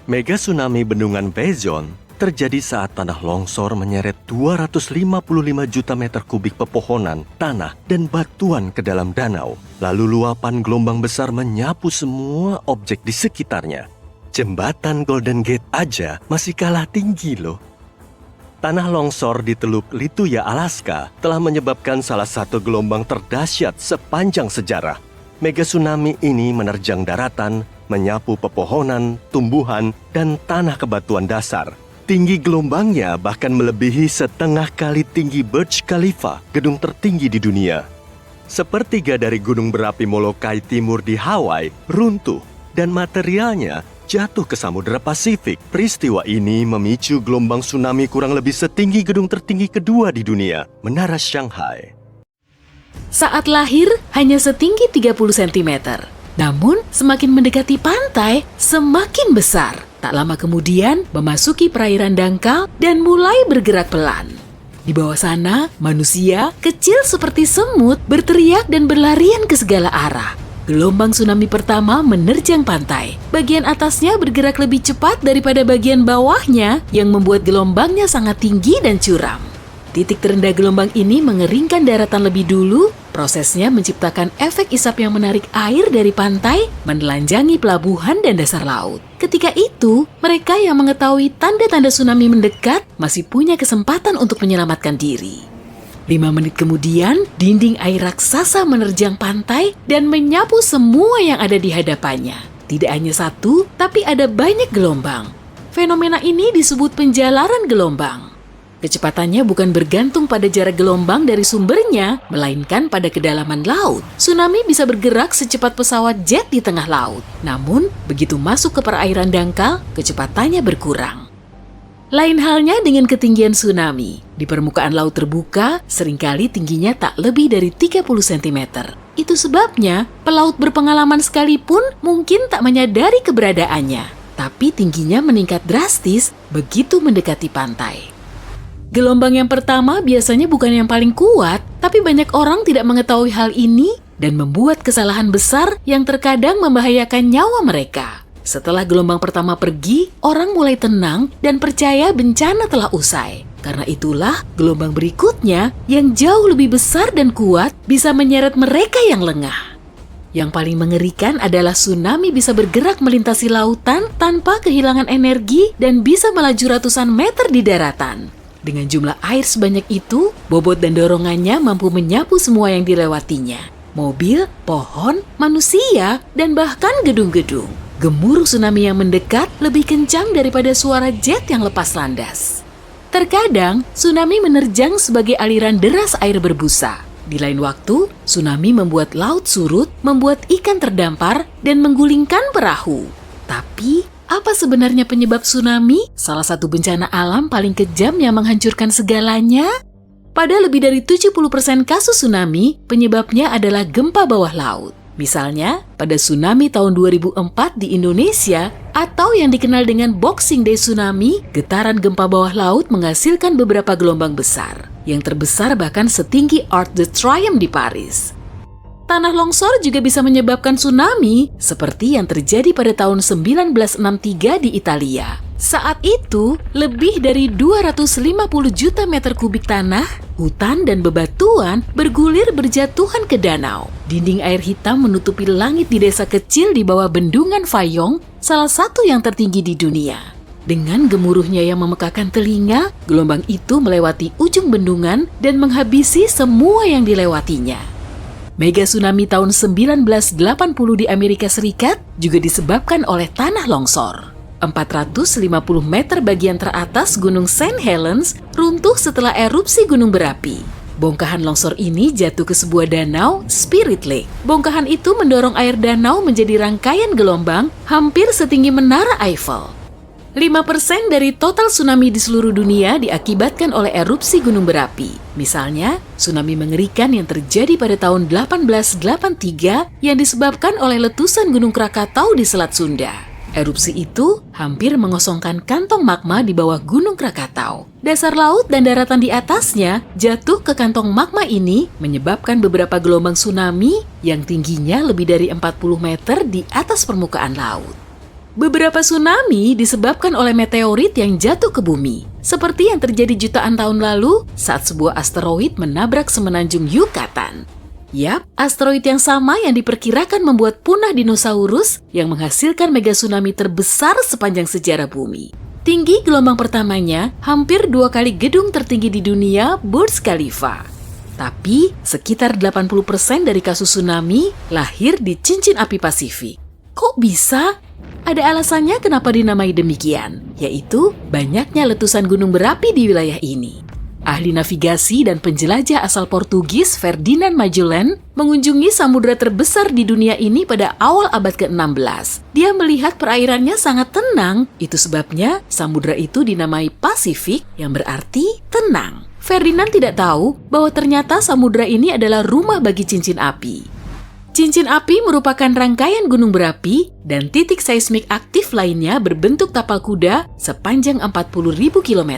Mega tsunami bendungan Vezon terjadi saat tanah longsor menyeret 255 juta meter kubik pepohonan, tanah, dan batuan ke dalam danau. Lalu luapan gelombang besar menyapu semua objek di sekitarnya. Jembatan Golden Gate aja masih kalah tinggi loh. Tanah longsor di Teluk Lituya, Alaska telah menyebabkan salah satu gelombang terdahsyat sepanjang sejarah. Mega tsunami ini menerjang daratan, menyapu pepohonan, tumbuhan, dan tanah kebatuan dasar. Tinggi gelombangnya bahkan melebihi setengah kali tinggi Burj Khalifa, gedung tertinggi di dunia. Sepertiga dari gunung berapi Molokai Timur di Hawaii runtuh dan materialnya jatuh ke Samudra Pasifik. Peristiwa ini memicu gelombang tsunami kurang lebih setinggi gedung tertinggi kedua di dunia, Menara Shanghai. Saat lahir hanya setinggi 30 cm. Namun semakin mendekati pantai, semakin besar. Tak lama kemudian memasuki perairan dangkal dan mulai bergerak pelan. Di bawah sana, manusia kecil seperti semut berteriak dan berlarian ke segala arah. Gelombang tsunami pertama menerjang pantai. Bagian atasnya bergerak lebih cepat daripada bagian bawahnya yang membuat gelombangnya sangat tinggi dan curam. Titik terendah gelombang ini mengeringkan daratan lebih dulu. Prosesnya menciptakan efek isap yang menarik air dari pantai, menelanjangi pelabuhan dan dasar laut. Ketika itu, mereka yang mengetahui tanda-tanda tsunami mendekat masih punya kesempatan untuk menyelamatkan diri. 5 menit kemudian, dinding air raksasa menerjang pantai dan menyapu semua yang ada di hadapannya. Tidak hanya satu, tapi ada banyak gelombang. Fenomena ini disebut penjalaran gelombang. Kecepatannya bukan bergantung pada jarak gelombang dari sumbernya, melainkan pada kedalaman laut. Tsunami bisa bergerak secepat pesawat jet di tengah laut. Namun, begitu masuk ke perairan dangkal, kecepatannya berkurang. Lain halnya dengan ketinggian tsunami. Di permukaan laut terbuka, seringkali tingginya tak lebih dari 30 cm. Itu sebabnya, pelaut berpengalaman sekalipun mungkin tak menyadari keberadaannya. Tapi tingginya meningkat drastis begitu mendekati pantai. Gelombang yang pertama biasanya bukan yang paling kuat, tapi banyak orang tidak mengetahui hal ini dan membuat kesalahan besar yang terkadang membahayakan nyawa mereka. Setelah gelombang pertama pergi, orang mulai tenang dan percaya bencana telah usai. Karena itulah, gelombang berikutnya yang jauh lebih besar dan kuat bisa menyeret mereka yang lengah. Yang paling mengerikan adalah tsunami bisa bergerak melintasi lautan tanpa kehilangan energi dan bisa melaju ratusan meter di daratan. Dengan jumlah air sebanyak itu, bobot dan dorongannya mampu menyapu semua yang dilewatinya. Mobil, pohon, manusia, dan bahkan gedung-gedung. Gemuruh tsunami yang mendekat lebih kencang daripada suara jet yang lepas landas. Terkadang, tsunami menerjang sebagai aliran deras air berbusa. Di lain waktu, tsunami membuat laut surut, membuat ikan terdampar, dan menggulingkan perahu. Tapi, apa sebenarnya penyebab tsunami? Salah satu bencana alam paling kejam yang menghancurkan segalanya? Pada lebih dari 70% kasus tsunami, penyebabnya adalah gempa bawah laut. Misalnya, pada tsunami tahun 2004 di Indonesia, atau yang dikenal dengan Boxing Day Tsunami, getaran gempa bawah laut menghasilkan beberapa gelombang besar. Yang terbesar bahkan setinggi Arc de Triomphe di Paris. Tanah longsor juga bisa menyebabkan tsunami, seperti yang terjadi pada tahun 1963 di Italia. Saat itu, lebih dari 250 juta meter kubik tanah, hutan, dan bebatuan bergulir berjatuhan ke danau. Dinding air hitam menutupi langit di desa kecil di bawah bendungan Fayong, salah satu yang tertinggi di dunia. Dengan gemuruhnya yang memekakan telinga, gelombang itu melewati ujung bendungan dan menghabisi semua yang dilewatinya. Mega tsunami tahun 1980 di Amerika Serikat juga disebabkan oleh tanah longsor. 450 meter bagian teratas Gunung St. Helens runtuh setelah erupsi gunung berapi. Bongkahan longsor ini jatuh ke sebuah danau, Spirit Lake. Bongkahan itu mendorong air danau menjadi rangkaian gelombang hampir setinggi menara Eiffel. 5% dari total tsunami di seluruh dunia diakibatkan oleh erupsi gunung berapi. Misalnya, tsunami mengerikan yang terjadi pada tahun 1883 yang disebabkan oleh letusan Gunung Krakatau di Selat Sunda. Erupsi itu hampir mengosongkan kantong magma di bawah Gunung Krakatau. Dasar laut dan daratan di atasnya jatuh ke kantong magma ini menyebabkan beberapa gelombang tsunami yang tingginya lebih dari 40 meter di atas permukaan laut. Beberapa tsunami disebabkan oleh meteorit yang jatuh ke bumi, seperti yang terjadi jutaan tahun lalu saat sebuah asteroid menabrak semenanjung Yucatan. Yap, asteroid yang sama yang diperkirakan membuat punah dinosaurus yang menghasilkan mega tsunami terbesar sepanjang sejarah bumi. Tinggi gelombang pertamanya hampir 2 kali gedung tertinggi di dunia, Burj Khalifa. Tapi, sekitar 80% dari kasus tsunami lahir di cincin api Pasifik. Kok bisa? Ada alasannya kenapa dinamai demikian, yaitu banyaknya letusan gunung berapi di wilayah ini. Ahli navigasi dan penjelajah asal Portugis Ferdinand Magellan mengunjungi samudra terbesar di dunia ini pada awal abad ke-16. Dia melihat perairannya sangat tenang, itu sebabnya samudra itu dinamai Pasifik yang berarti tenang. Ferdinand tidak tahu bahwa ternyata samudra ini adalah rumah bagi cincin api. Cincin api merupakan rangkaian gunung berapi dan titik seismik aktif lainnya berbentuk tapal kuda sepanjang 40.000 km.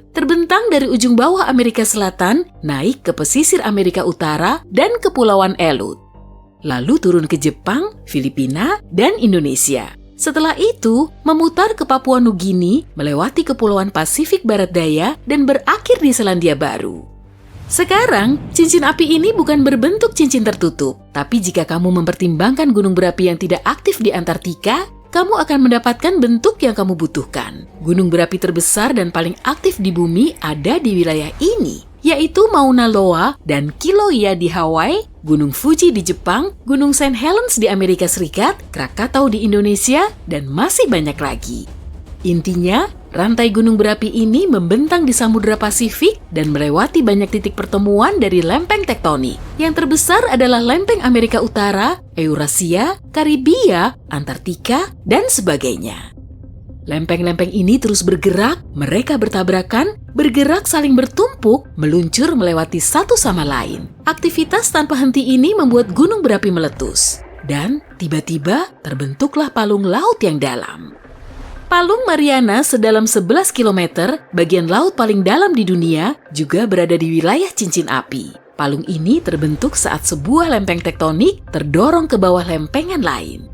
Terbentang dari ujung bawah Amerika Selatan, naik ke pesisir Amerika Utara dan Kepulauan Aleut. Lalu turun ke Jepang, Filipina, dan Indonesia. Setelah itu, memutar ke Papua Nugini, melewati Kepulauan Pasifik Barat Daya, dan berakhir di Selandia Baru. Sekarang, cincin api ini bukan berbentuk cincin tertutup, tapi jika kamu mempertimbangkan gunung berapi yang tidak aktif di Antartika, kamu akan mendapatkan bentuk yang kamu butuhkan. Gunung berapi terbesar dan paling aktif di bumi ada di wilayah ini, yaitu Mauna Loa dan Kilauea di Hawaii, Gunung Fuji di Jepang, Gunung St. Helens di Amerika Serikat, Krakatau di Indonesia, dan masih banyak lagi. Intinya, rantai gunung berapi ini membentang di Samudra Pasifik dan melewati banyak titik pertemuan dari lempeng tektonik. Yang terbesar adalah lempeng Amerika Utara, Eurasia, Karibia, Antartika, dan sebagainya. Lempeng-lempeng ini terus bergerak, mereka bertabrakan, bergerak saling bertumpuk, meluncur melewati satu sama lain. Aktivitas tanpa henti ini membuat gunung berapi meletus. Dan tiba-tiba terbentuklah palung laut yang dalam. Palung Mariana sedalam 11 km, bagian laut paling dalam di dunia, juga berada di wilayah cincin api. Palung ini terbentuk saat sebuah lempeng tektonik terdorong ke bawah lempengan lain.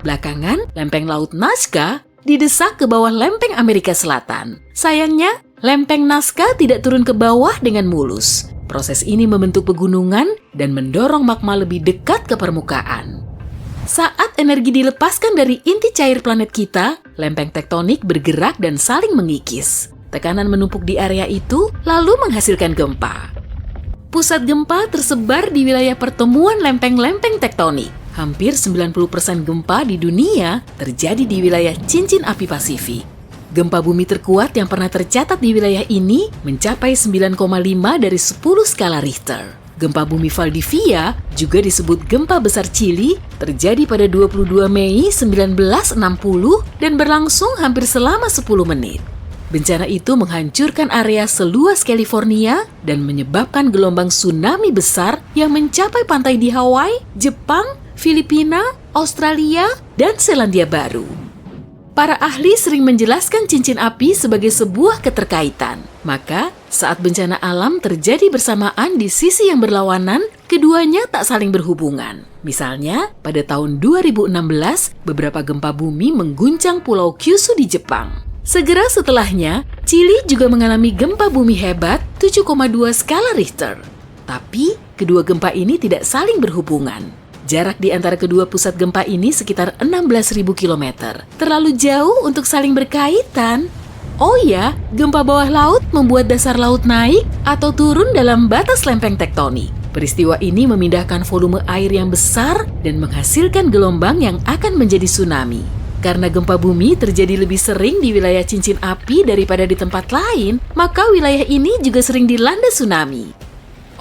Belakangan, lempeng laut Nazca didesak ke bawah lempeng Amerika Selatan. Sayangnya, lempeng Nazca tidak turun ke bawah dengan mulus. Proses ini membentuk pegunungan dan mendorong magma lebih dekat ke permukaan. Saat energi dilepaskan dari inti cair planet kita, lempeng tektonik bergerak dan saling mengikis. Tekanan menumpuk di area itu lalu menghasilkan gempa. Pusat gempa tersebar di wilayah pertemuan lempeng-lempeng tektonik. Hampir 90% gempa di dunia terjadi di wilayah cincin api Pasifik. Gempa bumi terkuat yang pernah tercatat di wilayah ini mencapai 9,5 dari 10 skala Richter. Gempa bumi Valdivia, juga disebut gempa besar Chili, terjadi pada 22 Mei 1960 dan berlangsung hampir selama 10 menit. Bencana itu menghancurkan area seluas California dan menyebabkan gelombang tsunami besar yang mencapai pantai di Hawaii, Jepang, Filipina, Australia, dan Selandia Baru. Para ahli sering menjelaskan cincin api sebagai sebuah keterkaitan. Maka, saat bencana alam terjadi bersamaan di sisi yang berlawanan, keduanya tak saling berhubungan. Misalnya, pada tahun 2016, beberapa gempa bumi mengguncang Pulau Kyushu di Jepang. Segera setelahnya, Chili juga mengalami gempa bumi hebat 7,2 skala Richter. Tapi, kedua gempa ini tidak saling berhubungan. Jarak di antara kedua pusat gempa ini sekitar 16.000 km. Terlalu jauh untuk saling berkaitan. Oh ya, gempa bawah laut membuat dasar laut naik atau turun dalam batas lempeng tektonik. Peristiwa ini memindahkan volume air yang besar dan menghasilkan gelombang yang akan menjadi tsunami. Karena gempa bumi terjadi lebih sering di wilayah cincin api daripada di tempat lain, maka wilayah ini juga sering dilanda tsunami.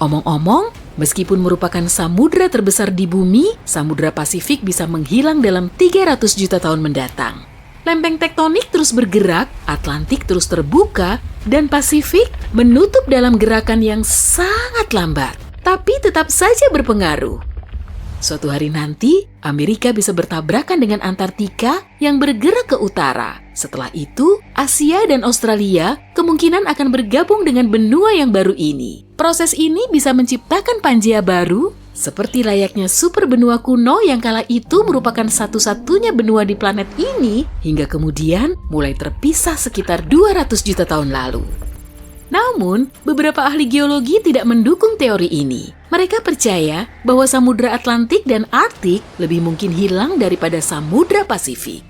Omong-omong, meskipun merupakan samudra terbesar di bumi, Samudra Pasifik bisa menghilang dalam 300 juta tahun mendatang. Lempeng tektonik terus bergerak, Atlantik terus terbuka, dan Pasifik menutup dalam gerakan yang sangat lambat, tapi tetap saja berpengaruh. Suatu hari nanti, Amerika bisa bertabrakan dengan Antartika yang bergerak ke utara. Setelah itu, Asia dan Australia kemungkinan akan bergabung dengan benua yang baru ini. Proses ini bisa menciptakan Pangea baru, seperti layaknya super benua kuno yang kala itu merupakan satu-satunya benua di planet ini, hingga kemudian mulai terpisah sekitar 200 juta tahun lalu. Namun, beberapa ahli geologi tidak mendukung teori ini. Mereka percaya bahwa Samudra Atlantik dan Arktik lebih mungkin hilang daripada Samudra Pasifik.